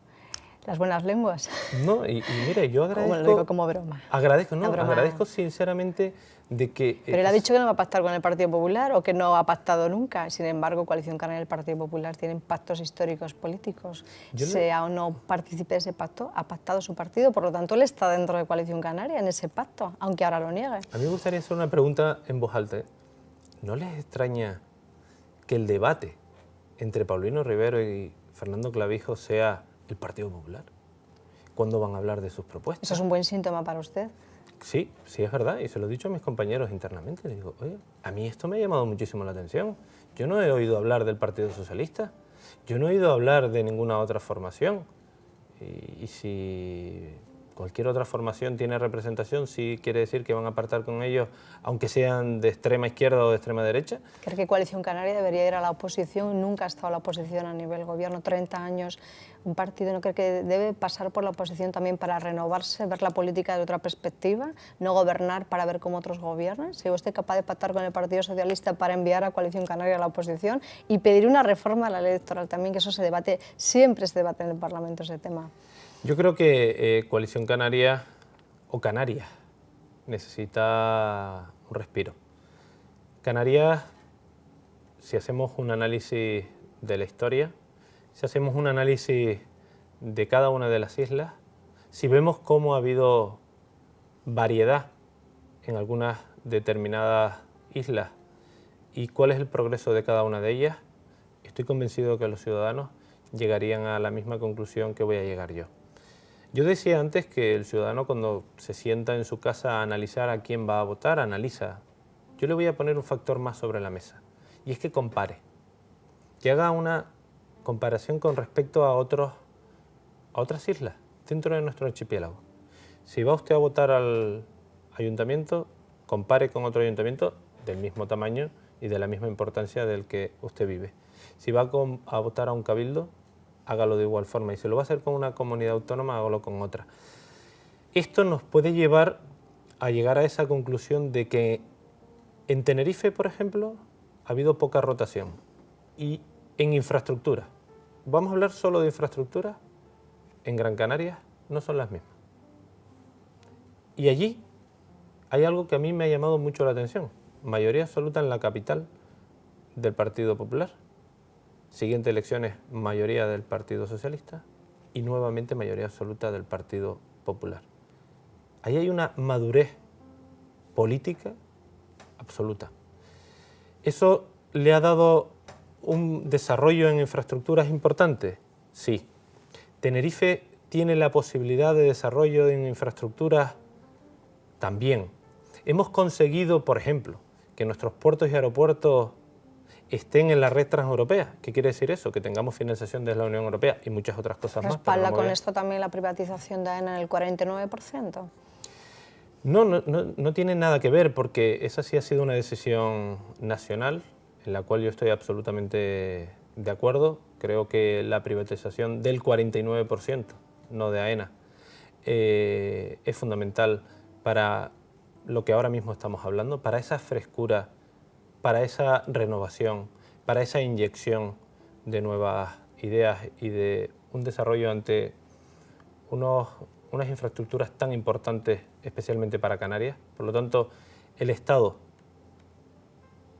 Las buenas lenguas.
No, y mire, yo agradezco...
Como lo digo como broma.
Agradezco sinceramente de que...
Pero él ha dicho que no va a pactar con el Partido Popular o que no ha pactado nunca. Sin embargo, Coalición Canaria y el Partido Popular tienen pactos históricos políticos. Sea o no participe de ese pacto, ha pactado su partido. Por lo tanto, él está dentro de Coalición Canaria en ese pacto, aunque ahora lo niegue.
A mí me gustaría hacer una pregunta en voz alta. ¿No les extraña que el debate entre Paulino Rivero y Fernando Clavijo sea el Partido Popular? ¿Cuándo van a hablar de sus propuestas?
¿Eso es un buen síntoma para usted?
Sí, sí es verdad, y se lo he dicho a mis compañeros internamente. Les digo, oye, a mí esto me ha llamado muchísimo la atención. Yo no he oído hablar del Partido Socialista, yo no he oído hablar de ninguna otra formación. Y si cualquier otra formación tiene representación, sí quiere decir que van a pactar con ellos, aunque sean de extrema izquierda o de extrema derecha.
¿Cree que Coalición Canaria debería ir a la oposición? Nunca ha estado a la oposición a nivel gobierno, 30 años. ¿Un partido no cree que debe pasar por la oposición también para renovarse, ver la política de otra perspectiva, no gobernar para ver cómo otros gobiernan? ¿Sería usted capaz de pactar con el Partido Socialista para enviar a Coalición Canaria a la oposición y pedir una reforma a la ley electoral también, que eso se debate, siempre se debate en el Parlamento ese tema?
Yo creo que Coalición Canaria, o Canarias, necesita un respiro. Canarias, si hacemos un análisis de la historia, si hacemos un análisis de cada una de las islas, si vemos cómo ha habido variedad en algunas determinadas islas y cuál es el progreso de cada una de ellas, estoy convencido que los ciudadanos llegarían a la misma conclusión que voy a llegar yo. Yo decía antes que el ciudadano, cuando se sienta en su casa a analizar a quién va a votar, analiza. Yo le voy a poner un factor más sobre la mesa, y es que compare, que haga una comparación con respecto a otras islas dentro de nuestro archipiélago. Si va usted a votar al ayuntamiento, compare con otro ayuntamiento del mismo tamaño y de la misma importancia del que usted vive. Si va a votar a un cabildo, hágalo de igual forma, y si lo va a hacer con una comunidad autónoma, hágalo con otra. Esto nos puede llevar a llegar a esa conclusión de que en Tenerife, por ejemplo, ha habido poca rotación, y en infraestructura. Vamos a hablar solo de infraestructura. En Gran Canaria no son las mismas. Y allí hay algo que a mí me ha llamado mucho la atención. Mayoría absoluta en la capital del Partido Popular. Siguientes elecciones, mayoría del Partido Socialista y nuevamente mayoría absoluta del Partido Popular. Ahí hay una madurez política absoluta. ¿Eso le ha dado un desarrollo en infraestructuras importante? Sí. ¿Tenerife tiene la posibilidad de desarrollo en infraestructuras? También. Hemos conseguido, por ejemplo, que nuestros puertos y aeropuertos estén en la red transeuropea. ¿Qué quiere decir eso? Que tengamos financiación desde la Unión Europea y muchas otras cosas más.
¿Respalda con esto también la privatización de AENA en el 49%?
No tiene nada que ver, porque esa sí ha sido una decisión nacional en la cual yo estoy absolutamente de acuerdo. Creo que la privatización del 49%, no de AENA, es fundamental para lo que ahora mismo estamos hablando, para esa frescura, para esa renovación, para esa inyección de nuevas ideas y de un desarrollo ante unas infraestructuras tan importantes, especialmente para Canarias. Por lo tanto, el Estado,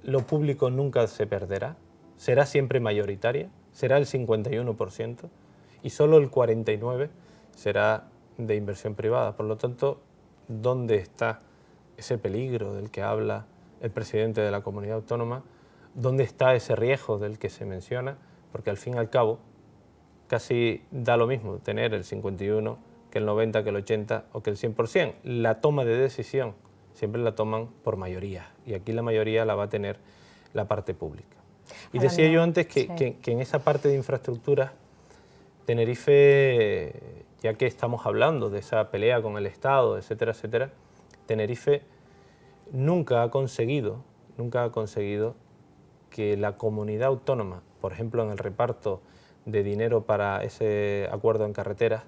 lo público nunca se perderá, será siempre mayoritaria, será el 51% y solo el 49% será de inversión privada. Por lo tanto, ¿dónde está ese peligro del que habla el presidente de la comunidad autónoma? ¿Dónde está ese riesgo del que se menciona? Porque al fin y al cabo casi da lo mismo tener el 51% que el 90%, que el 80% o que el 100%. La toma de decisión siempre la toman por mayoría, y aquí la mayoría la va a tener la parte pública. Y decía yo antes que en esa parte de infraestructura, Tenerife, ya que estamos hablando de esa pelea con el Estado, etcétera, etcétera, Tenerife nunca ha conseguido que la comunidad autónoma, por ejemplo en el reparto de dinero para ese acuerdo en carreteras,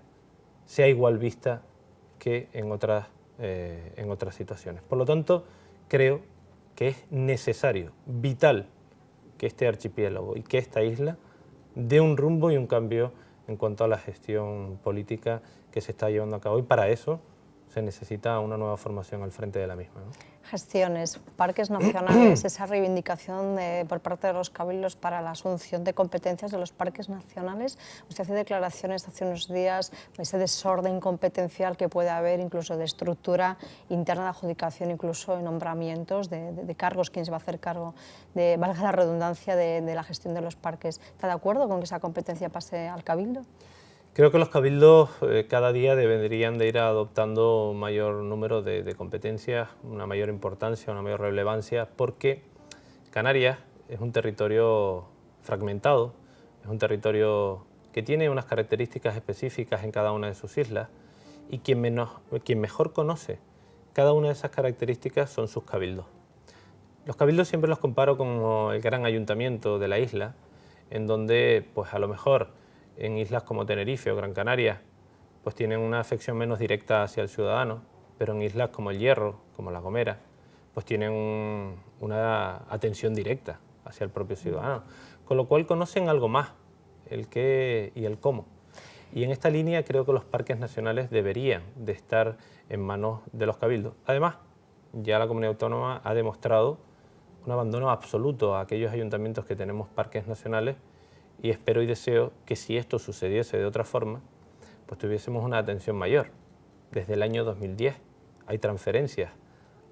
sea igual vista que en otras situaciones. Por lo tanto, creo que es necesario, vital, que este archipiélago y que esta isla dé un rumbo y un cambio en cuanto a la gestión política que se está llevando a cabo, y para eso se necesita una nueva formación al frente de la misma, ¿no?
Gestiones, parques nacionales, esa reivindicación por parte de los cabildos para la asunción de competencias de los parques nacionales. Usted hace declaraciones hace unos días, ese desorden competencial que puede haber, incluso de estructura interna de adjudicación, incluso en nombramientos de cargos, quién se va a hacer cargo, valga la redundancia, de la gestión de los parques. ¿Está de acuerdo con que esa competencia pase al cabildo?
Creo que los cabildos cada día deberían de ir adoptando mayor número de competencias, una mayor importancia, una mayor relevancia, porque Canarias es un territorio fragmentado, es un territorio que tiene unas características específicas en cada una de sus islas, y quien mejor conoce cada una de esas características son sus cabildos. Los cabildos siempre los comparo con el gran ayuntamiento de la isla, en donde pues a lo mejor en islas como Tenerife o Gran Canaria pues tienen una afección menos directa hacia el ciudadano, pero en islas como El Hierro, como La Gomera, pues tienen una atención directa hacia el propio ciudadano, con lo cual conocen algo más, el qué y el cómo. Y en esta línea creo que los parques nacionales deberían de estar en manos de los cabildos. Además, ya la comunidad autónoma ha demostrado un abandono absoluto a aquellos ayuntamientos que tenemos parques nacionales, y espero y deseo que si esto sucediese de otra forma, pues tuviésemos una atención mayor. Desde el año 2010 hay transferencias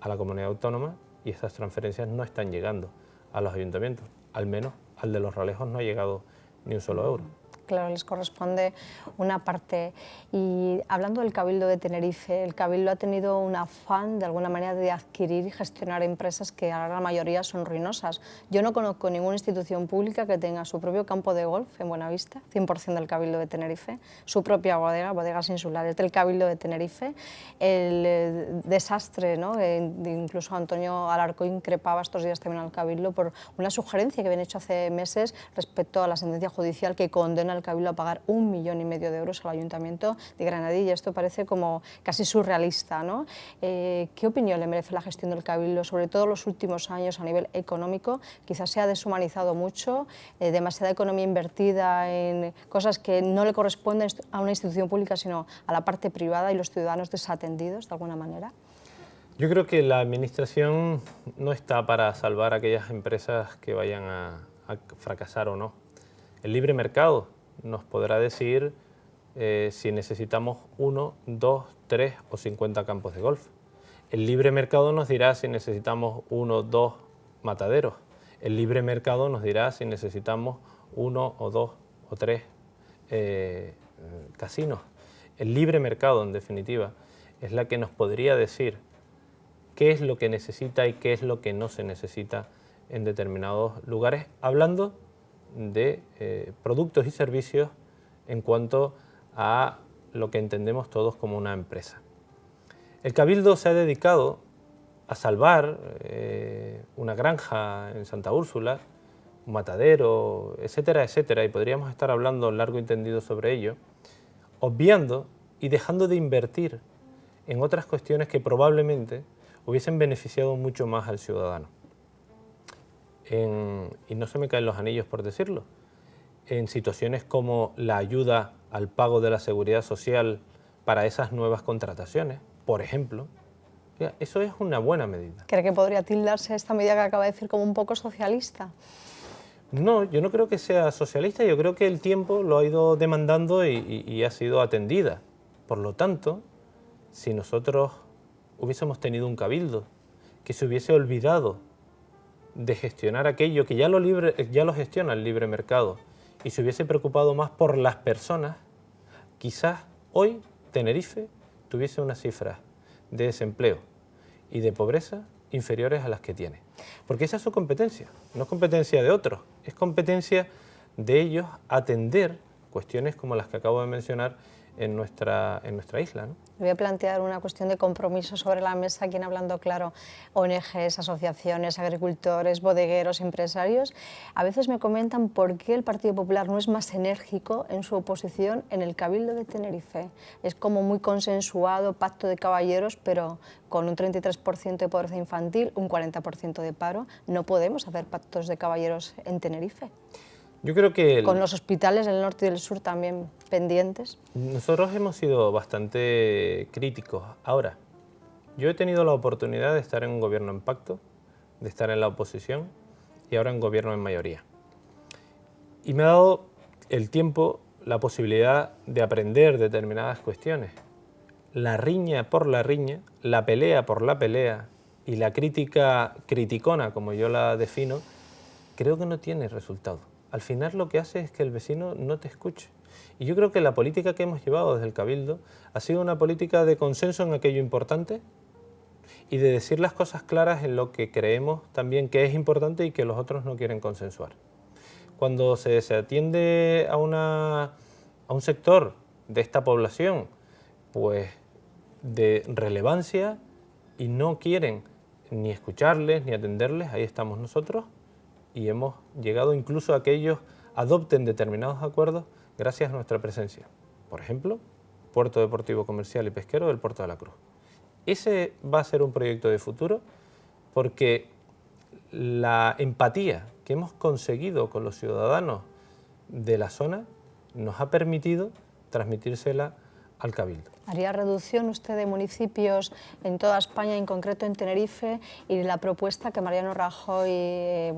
a la comunidad autónoma y esas transferencias no están llegando a los ayuntamientos, al menos al de Los Realejos no ha llegado ni un solo euro.
Claro, les corresponde una parte. Y hablando del Cabildo de Tenerife, el Cabildo ha tenido un afán de alguna manera de adquirir y gestionar empresas que ahora la mayoría son ruinosas. Yo no conozco ninguna institución pública que tenga su propio campo de golf en Buenavista, 100% del Cabildo de Tenerife, su propia bodega, bodegas insulares del Cabildo de Tenerife, el desastre, ¿no? Incluso Antonio Alarcó increpaba estos días también al Cabildo por una sugerencia que habían hecho hace meses respecto a la sentencia judicial que condena al Cabildo a pagar 1,5 millones de euros al Ayuntamiento de Granadilla. Esto parece como casi surrealista, ¿no? ¿Qué opinión le merece la gestión del Cabildo? Sobre todo en los últimos años a nivel económico, quizás se ha deshumanizado mucho, demasiada economía invertida en cosas que no le corresponden a una institución pública, sino a la parte privada, y los ciudadanos desatendidos de alguna manera.
Yo creo que la administración no está para salvar a aquellas empresas que vayan a fracasar o no. El libre mercado nos podrá decir si necesitamos 1, 2, 3 o 50 campos de golf. El libre mercado nos dirá si necesitamos 1, 2 mataderos. El libre mercado nos dirá si necesitamos 1 o 2 o 3 casinos. El libre mercado, en definitiva, es la que nos podría decir qué es lo que necesita y qué es lo que no se necesita en determinados lugares, hablando de productos y servicios en cuanto a lo que entendemos todos como una empresa. El Cabildo se ha dedicado a salvar una granja en Santa Úrsula, un matadero, etcétera, etcétera, y podríamos estar hablando largo y tendido sobre ello, obviando y dejando de invertir en otras cuestiones que probablemente hubiesen beneficiado mucho más al ciudadano. Y no se me caen los anillos por decirlo, en situaciones como la ayuda al pago de la seguridad social para esas nuevas contrataciones, por ejemplo, eso es una buena medida.
¿Cree que podría tildarse esta medida que acaba de decir como un poco socialista?
No, yo no creo que sea socialista, yo creo que el tiempo lo ha ido demandando y ha sido atendida. Por lo tanto, si nosotros hubiésemos tenido un cabildo que se hubiese olvidado de gestionar aquello que ya lo gestiona el libre mercado y se hubiese preocupado más por las personas, quizás hoy Tenerife tuviese unas cifras de desempleo y de pobreza inferiores a las que tiene. Porque esa es su competencia, no es competencia de otros, es competencia de ellos atender cuestiones como las que acabo de mencionar en nuestra isla, ¿no?
Le voy a plantear una cuestión de compromiso sobre la mesa aquí en Hablando Claro. ONGs, asociaciones, agricultores, bodegueros, empresarios, a veces me comentan por qué el Partido Popular no es más enérgico en su oposición en el Cabildo de Tenerife. Es como muy consensuado, pacto de caballeros, pero con un 33% de pobreza infantil, un 40% de paro, no podemos hacer pactos de caballeros en Tenerife.
Yo creo que
con los hospitales del norte y del sur también pendientes.
nosotros hemos sido bastante críticos. Ahora, yo he tenido la oportunidad de estar en un gobierno en pacto, de estar en la oposición y ahora en gobierno en mayoría. Y me ha dado el tiempo, la posibilidad de aprender determinadas cuestiones. La riña por la riña, la pelea por la pelea y la crítica criticona, como yo la defino, creo que no tiene resultado. Al final lo que hace es que el vecino no te escuche. Y yo creo que la política que hemos llevado desde el Cabildo ha sido una política de consenso en aquello importante y de decir las cosas claras en lo que creemos también que es importante y que los otros no quieren consensuar. Cuando se atiende a un sector de esta población, pues de relevancia, y no quieren ni escucharles ni atenderles, ahí estamos nosotros, y hemos llegado incluso a que ellos adopten determinados acuerdos gracias a nuestra presencia. Por ejemplo, Puerto Deportivo Comercial y Pesquero del Puerto de la Cruz. Ese va a ser un proyecto de futuro porque la empatía que hemos conseguido con los ciudadanos de la zona nos ha permitido transmitírsela al Cabildo.
¿Haría reducción usted de municipios en toda España, en concreto en Tenerife? Y la propuesta que Mariano Rajoy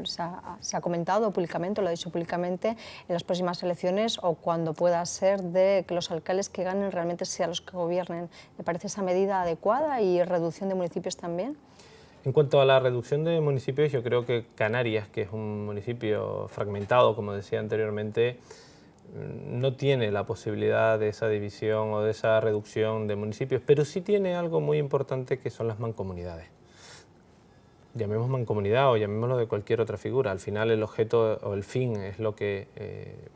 se ha comentado públicamente, lo ha dicho públicamente, en las próximas elecciones o cuando pueda ser, de que los alcaldes que ganen realmente sean los que gobiernen. ¿Le parece esa medida adecuada y reducción de municipios también?
En cuanto a la reducción de municipios, yo creo que Canarias, que es un municipio fragmentado, como decía anteriormente, no tiene la posibilidad de esa división o de esa reducción de municipios, pero sí tiene algo muy importante que son las mancomunidades. Llamemos mancomunidad o llamémoslo de cualquier otra figura, al final el objeto o el fin es lo que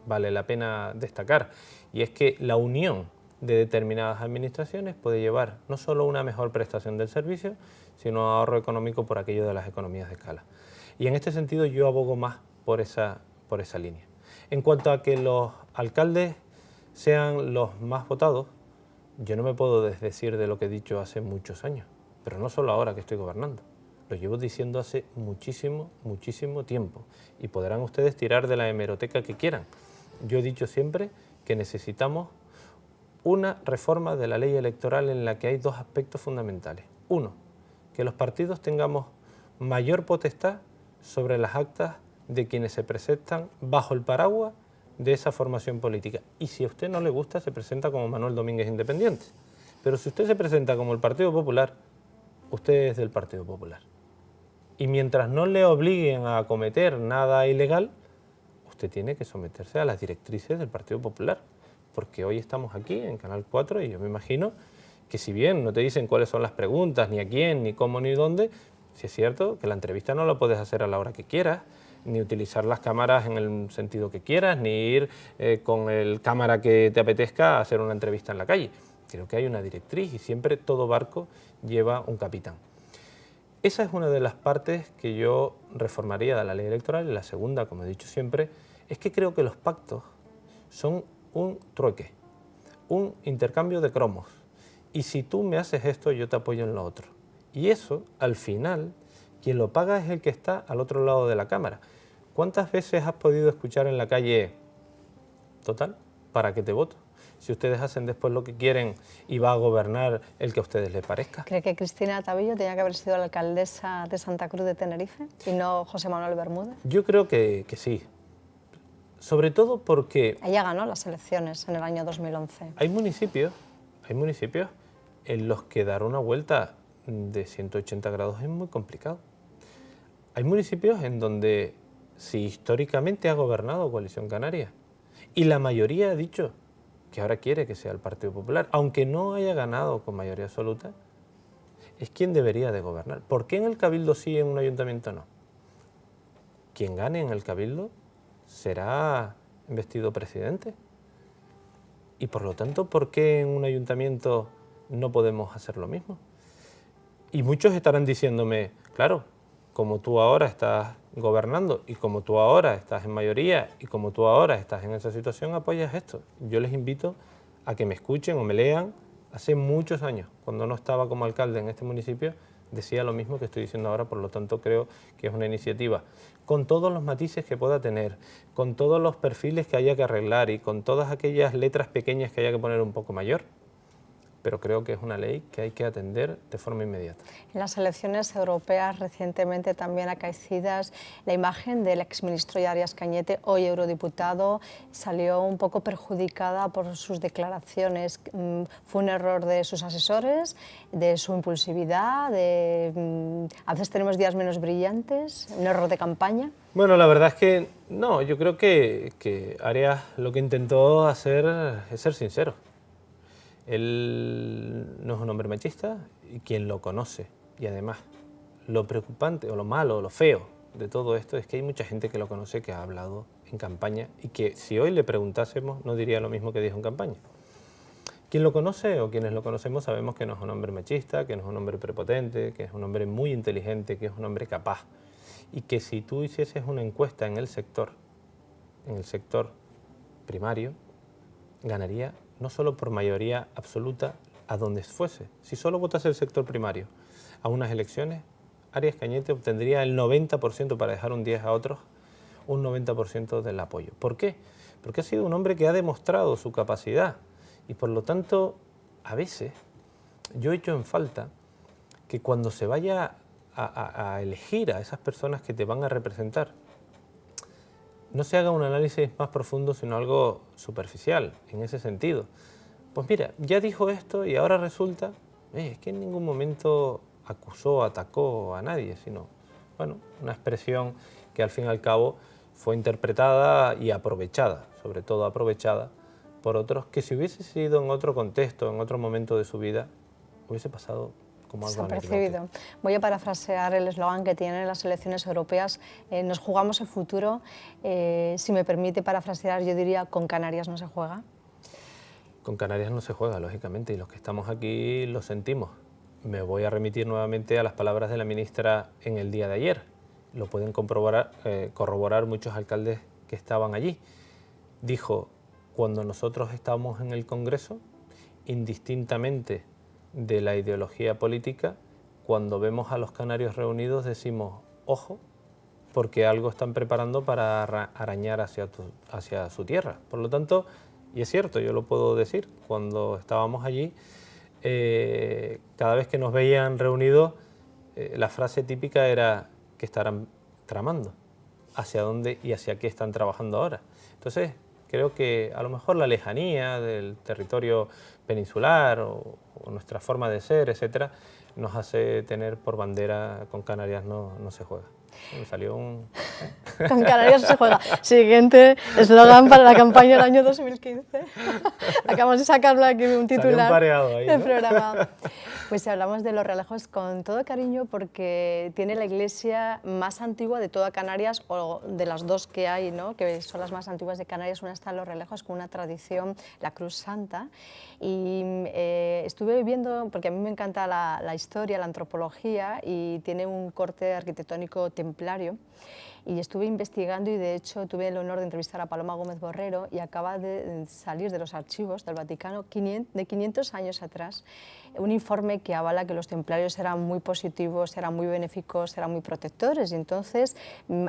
vale la pena destacar, y es que la unión de determinadas administraciones puede llevar no solo una mejor prestación del servicio, sino ahorro económico por aquello de las economías de escala. Y en este sentido yo abogo más por esa línea. En cuanto a que los alcaldes sean los más votados, yo no me puedo desdecir de lo que he dicho hace muchos años, pero no solo ahora que estoy gobernando. Lo llevo diciendo hace muchísimo tiempo y podrán ustedes tirar de la hemeroteca que quieran. Yo he dicho siempre que necesitamos una reforma de la ley electoral en la que hay dos aspectos fundamentales. Uno, que los partidos tengamos mayor potestad sobre las actas de quienes se presentan bajo el paraguas de esa formación política. Y si a usted no le gusta, se presenta como Manuel Domínguez Independiente. Pero si usted se presenta como el Partido Popular, usted es del Partido Popular. Y mientras no le obliguen a cometer nada ilegal, usted tiene que someterse a las directrices del Partido Popular. Porque hoy estamos aquí en Canal 4 y yo me imagino que si bien no te dicen cuáles son las preguntas, ni a quién, ni cómo, ni dónde, si es cierto que la entrevista no la puedes hacer a la hora que quieras, ni utilizar las cámaras en el sentido que quieras, ni ir con el cámara que te apetezca a hacer una entrevista en la calle. Creo que hay una directriz y siempre todo barco lleva un capitán. Esa es una de las partes que yo reformaría de la ley electoral. Y la segunda, como he dicho siempre, es que creo que los pactos son un trueque, un intercambio de cromos. Y si tú me haces esto, yo te apoyo en lo otro. Y eso, al final, quien lo paga es el que está al otro lado de la cámara. ¿Cuántas veces has podido escuchar en la calle, total, para qué te voto? Si ustedes hacen después lo que quieren y va a gobernar el que a ustedes les parezca.
¿Cree que Cristina Tabillo tenía que haber sido la alcaldesa de Santa Cruz de Tenerife y no José Manuel Bermúdez?
Yo creo que sí. Sobre todo porque...
Ella ganó las elecciones en el año 2011.
Hay municipios en los que dar una vuelta de 180 grados es muy complicado. Hay municipios en donde, si históricamente ha gobernado Coalición Canaria, y la mayoría ha dicho que ahora quiere que sea el Partido Popular, aunque no haya ganado con mayoría absoluta, es quien debería de gobernar. ¿Por qué en el Cabildo sí y en un ayuntamiento no? Quien gane en el Cabildo será investido presidente. Y por lo tanto, ¿por qué en un ayuntamiento no podemos hacer lo mismo? Y muchos estarán diciéndome, claro, como tú ahora estás gobernando y como tú ahora estás en mayoría y como tú ahora estás en esa situación, apoyas esto. Yo les invito a que me escuchen o me lean. Hace muchos años, cuando no estaba como alcalde en este municipio, decía lo mismo que estoy diciendo ahora, por lo tanto creo que es una iniciativa con todos los matices que pueda tener, con todos los perfiles que haya que arreglar y con todas aquellas letras pequeñas que haya que poner un poco mayor, pero creo que es una ley que hay que atender de forma inmediata.
En las elecciones europeas recientemente también acaecidas, la imagen del exministro Arias Cañete, hoy eurodiputado, salió un poco perjudicada por sus declaraciones. Fue un error de sus asesores, de su impulsividad, a veces tenemos días menos brillantes, un error de campaña.
Bueno, la verdad es que no, yo creo que Arias lo que intentó hacer es ser sincero. Él no es un hombre machista y quien lo conoce, y además lo preocupante o lo malo o lo feo de todo esto es que hay mucha gente que lo conoce, que ha hablado en campaña y que si hoy le preguntásemos no diría lo mismo que dijo en campaña. Quien lo conoce o quienes lo conocemos sabemos que no es un hombre machista, que no es un hombre prepotente, que es un hombre muy inteligente, que es un hombre capaz y que si tú hicieses una encuesta en el sector primario, ganaría no solo por mayoría absoluta a donde fuese. Si solo votase el sector primario a unas elecciones, Arias Cañete obtendría el 90%, para dejar un 10 a otros, un 90% del apoyo. ¿Por qué? Porque ha sido un hombre que ha demostrado su capacidad y por lo tanto, a veces, yo he hecho en falta que cuando se vaya a elegir a esas personas que te van a representar, no se haga un análisis más profundo, sino algo superficial, en ese sentido. Pues mira, ya dijo esto y ahora resulta, es que en ningún momento acusó, atacó a nadie, sino, bueno, una expresión que al fin y al cabo fue interpretada y aprovechada, sobre todo aprovechada por otros, que si hubiese sido en otro contexto, en otro momento de su vida, hubiese pasado como algo
anecdótico. Voy a parafrasear el eslogan que tienen las elecciones europeas, nos jugamos el futuro. Si me permite parafrasear, yo diría, con Canarias no se juega.
Con Canarias no se juega, lógicamente, y los que estamos aquí lo sentimos. Me voy a remitir nuevamente a las palabras de la ministra en el día de ayer. Lo pueden corroborar muchos alcaldes que estaban allí. Dijo, cuando nosotros estamos en el Congreso, indistintamente de la ideología política, cuando vemos a los canarios reunidos decimos, ojo, porque algo están preparando para arañar hacia su tierra. Por lo tanto, y es cierto, yo lo puedo decir, cuando estábamos allí, cada vez que nos veían reunidos, la frase típica era que estarán tramando, hacia dónde y hacia qué están trabajando ahora. Entonces, creo que a lo mejor la lejanía del territorio peninsular o nuestra forma de ser, etcétera, nos hace tener por bandera con Canarias no se juega. Me salió un...
Con Canarias no se juega. Siguiente eslogan para la campaña del año 2015. Acabamos de sacarlo aquí un titular
ahí, ¿no?
del programa. Pues hablamos de Los Realejos con todo cariño porque tiene la iglesia más antigua de toda Canarias, o de las dos que hay, ¿no?, que son las más antiguas de Canarias. Una está en Los Realejos con una tradición, la Cruz Santa. Y estuve viendo, porque a mí me encanta la historia, la antropología, y tiene un corte arquitectónico templario. Y estuve investigando y de hecho tuve el honor de entrevistar a Paloma Gómez Borrero y acaba de salir de los archivos del Vaticano de 500 años atrás un informe que avala que los templarios eran muy positivos, eran muy benéficos, eran muy protectores. Y entonces,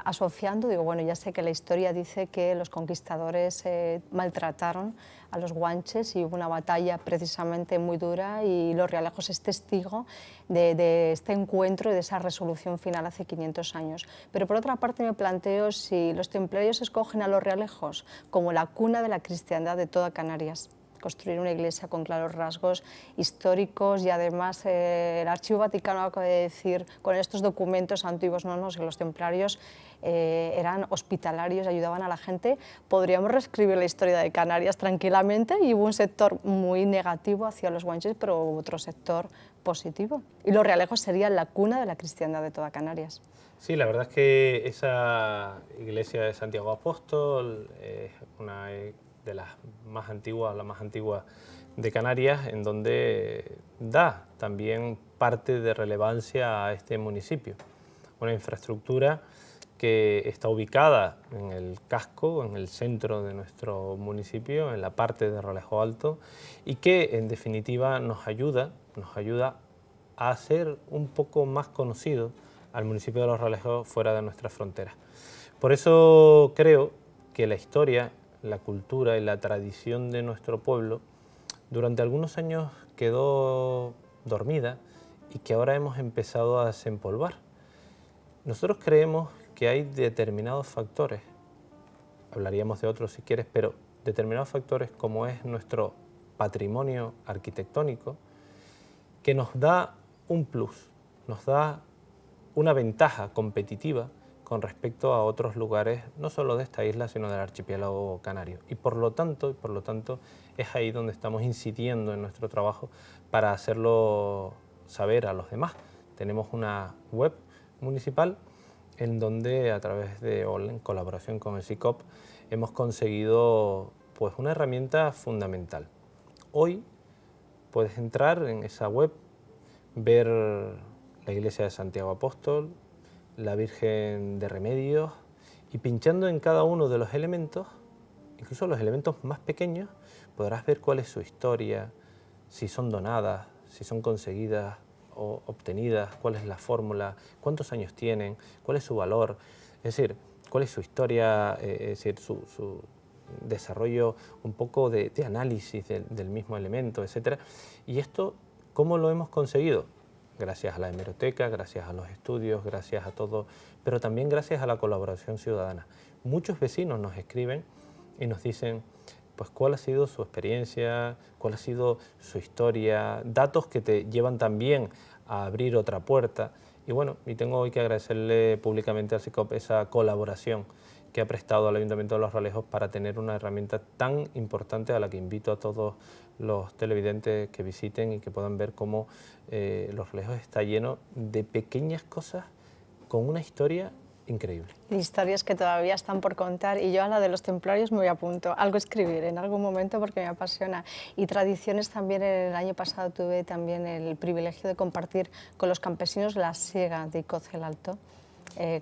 asociando, digo, bueno, ya sé que la historia dice que los conquistadores maltrataron a los guanches y hubo una batalla precisamente muy dura y Los Realejos es testigo de este encuentro y de esa resolución final hace 500 años. Pero por otra parte me planteo si los templarios escogen a Los Realejos como la cuna de la cristiandad de toda Canarias, construir una iglesia con claros rasgos históricos y además el Archivo Vaticano acaba de decir con estos documentos antiguos, no, que los templarios eran hospitalarios, ayudaban a la gente. Podríamos reescribir la historia de Canarias tranquilamente y hubo un sector muy negativo hacia los guanches, pero hubo otro sector positivo. Y Los Realejos serían la cuna de la cristiandad de toda Canarias.
Sí, la verdad es que esa iglesia de Santiago Apóstol es una de las más antiguas, la más antigua de Canarias, en donde da también parte de relevancia a este municipio. Una infraestructura que está ubicada en el casco, en el centro de nuestro municipio, en la parte de Rolejo Alto, y que en definitiva nos ayuda a hacer un poco más conocido al municipio de Los Realejos fuera de nuestras fronteras. Por eso creo que la historia, la cultura y la tradición de nuestro pueblo durante algunos años quedó dormida y que ahora hemos empezado a desempolvar. Nosotros creemos que hay determinados factores, hablaríamos de otros si quieres, pero determinados factores como es nuestro patrimonio arquitectónico, que nos da un plus, nos da una ventaja competitiva con respecto a otros lugares, no solo de esta isla, sino del archipiélago canario. Y por lo tanto, es ahí donde estamos incidiendo en nuestro trabajo para hacerlo saber a los demás. Tenemos una web municipal en donde, a través de, o en colaboración con el SICOP, hemos conseguido pues una herramienta fundamental. Hoy puedes entrar en esa web, ver la iglesia de Santiago Apóstol, la Virgen de Remedios, y pinchando en cada uno de los elementos, incluso los elementos más pequeños, podrás ver cuál es su historia, si son donadas, si son conseguidas o obtenidas, cuál es la fórmula, cuántos años tienen, cuál es su valor, es decir, cuál es su historia, es decir, su desarrollo un poco de análisis del mismo elemento, etc. Y esto, ¿cómo lo hemos conseguido? Gracias a la hemeroteca, gracias a los estudios, gracias a todo, pero también gracias a la colaboración ciudadana. Muchos vecinos nos escriben y nos dicen pues cuál ha sido su experiencia, cuál ha sido su historia, datos que te llevan también a abrir otra puerta. Y bueno, y tengo hoy que agradecerle públicamente al SICOP esa colaboración que ha prestado al Ayuntamiento de Los Realejos para tener una herramienta tan importante, a la que invito a todos los televidentes que visiten y que puedan ver cómo Los Realejos está lleno de pequeñas cosas con una historia increíble.
Historias que todavía están por contar, y yo a la de los templarios me voy a punto, algo escribir en algún momento porque me apasiona. Y tradiciones también, el año pasado tuve también el privilegio de compartir con los campesinos la siega de Icoz el Alto.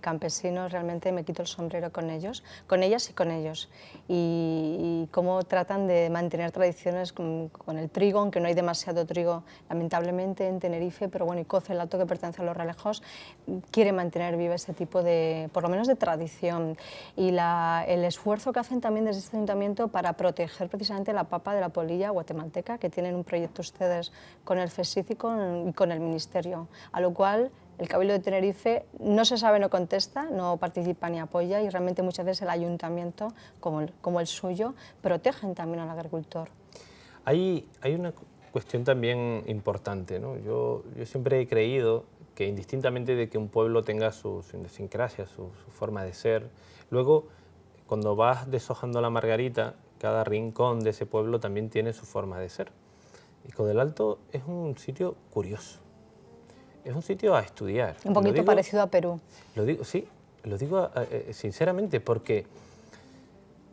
Campesinos, realmente me quito el sombrero con ellos, con ellas y con ellos, y cómo tratan de mantener tradiciones con el trigo, aunque no hay demasiado trigo lamentablemente en Tenerife, pero bueno, Icoz el Alto, que pertenece a Los Realejos, quiere mantener viva ese tipo de, por lo menos de tradición, y el esfuerzo que hacen también desde este ayuntamiento para proteger precisamente la papa de la polilla guatemalteca, que tienen un proyecto ustedes con el FESIC y con el Ministerio, a lo cual el Cabildo de Tenerife no se sabe, no contesta, no participa ni apoya, y realmente muchas veces el ayuntamiento, como el suyo, protegen también al agricultor.
Hay una cuestión también importante, ¿no? Yo siempre he creído que indistintamente de que un pueblo tenga su idiosincrasia, su forma de ser, luego cuando vas deshojando la margarita, cada rincón de ese pueblo también tiene su forma de ser. Icoz del Alto es un sitio curioso. Es un sitio a estudiar.
Un poquito parecido a Perú.
Sí, lo digo sinceramente, porque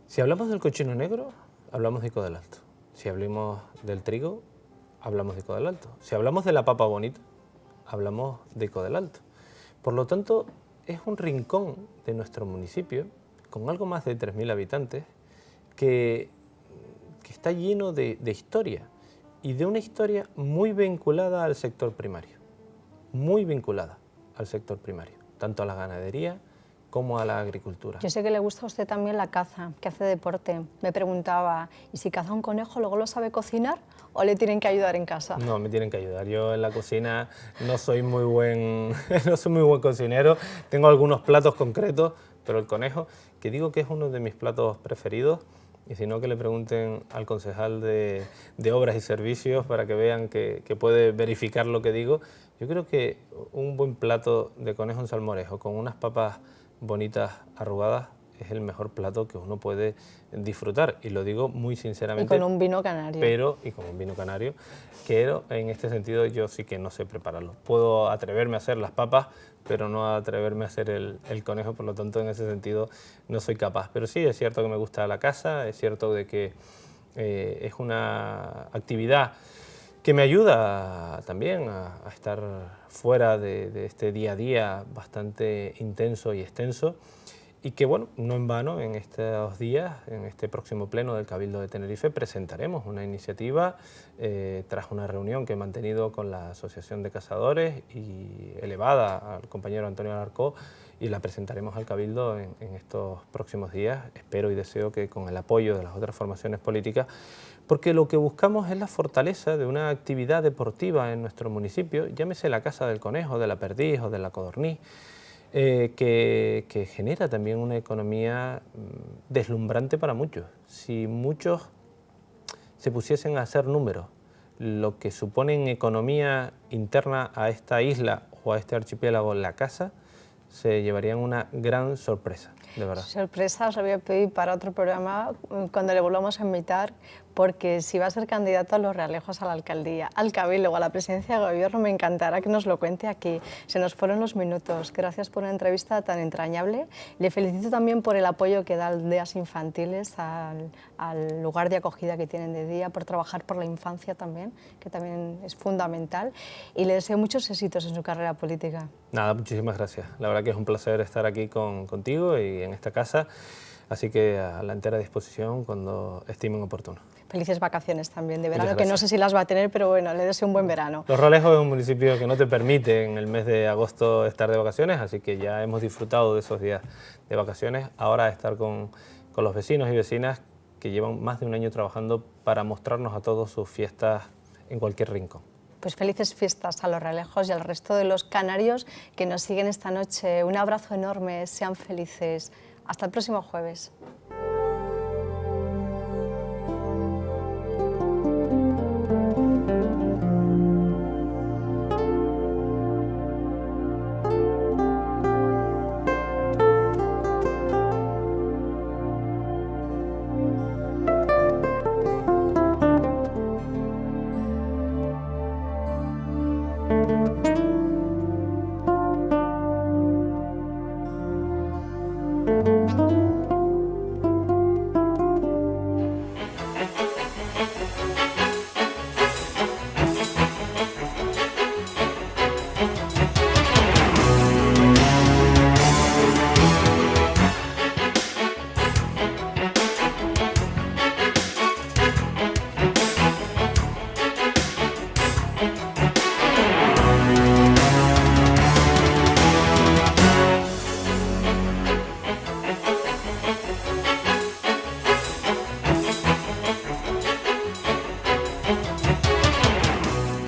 si hablamos del cochino negro, hablamos de Icoz del Alto. Si hablamos del trigo, hablamos de Icoz del Alto. Si hablamos de la papa bonita, hablamos de Icoz del Alto. Por lo tanto, es un rincón de nuestro municipio, con algo más de 3.000 habitantes, que está lleno de historia, y de una historia muy vinculada al sector primario. Muy vinculada al sector primario, tanto a la ganadería como a la agricultura.
Yo sé que le gusta a usted también la caza, que hace deporte. Me preguntaba, ¿y si caza un conejo luego lo sabe cocinar o le tienen que ayudar en casa?
No, me tienen que ayudar. Yo en la cocina no soy muy buen cocinero. Tengo algunos platos concretos, pero el conejo, que digo que es uno de mis platos preferidos, y si no, que le pregunten al concejal de Obras y Servicios para que vean que puede verificar lo que digo. Yo creo que un buen plato de conejo en salmorejo con unas papas bonitas arrugadas es el mejor plato que uno puede disfrutar, y lo digo muy sinceramente.
Y con un vino canario.
Y con un vino canario, pero en este sentido yo sí que no sé prepararlo. Puedo atreverme a hacer las papas, pero no atreverme a hacer el conejo, por lo tanto en ese sentido no soy capaz. Pero sí, es cierto que me gusta la caza, es cierto de que es una actividad que me ayuda también a estar fuera de este día a día bastante intenso y extenso. Y que, bueno, no en vano, en estos días, en este próximo pleno del Cabildo de Tenerife, presentaremos una iniciativa tras una reunión que he mantenido con la Asociación de Cazadores y elevada al compañero Antonio Alarcó, y la presentaremos al Cabildo en estos próximos días. Espero y deseo que con el apoyo de las otras formaciones políticas, porque lo que buscamos es la fortaleza de una actividad deportiva en nuestro municipio, llámese la Caza del Conejo, de la Perdiz o de la Codorniz, que genera también una economía deslumbrante para muchos. Si muchos se pusiesen a hacer números, lo que supone en economía interna a esta isla o a este archipiélago la caza, se llevarían una gran sorpresa, de verdad.
Sorpresa os la voy a pedir para otro programa cuando le volvamos a invitar, porque si va a ser candidato a los Realejos, a la alcaldía, al Cabildo o a la presidencia de gobierno, me encantará que nos lo cuente aquí. Se nos fueron los minutos. Gracias por una entrevista tan entrañable. Le felicito también por el apoyo que da Aldeas Infantiles al lugar de acogida que tienen de día, por trabajar por la infancia también, que también es fundamental. Y le deseo muchos éxitos en su carrera política.
Nada, muchísimas gracias. La verdad que es un placer estar aquí contigo y en esta casa. Así que a la entera disposición cuando estimen oportuno.
Felices vacaciones también de verano, que no sé si las va a tener, pero bueno, le deseo un buen verano.
Los Rolejos es un municipio que no te permite en el mes de agosto estar de vacaciones, así que ya hemos disfrutado de esos días de vacaciones. Ahora estar con los vecinos y vecinas que llevan más de un año trabajando para mostrarnos a todos sus fiestas en cualquier rincón.
Pues felices fiestas a los Realejos y al resto de los canarios que nos siguen esta noche. Un abrazo enorme, sean felices. Hasta el próximo jueves.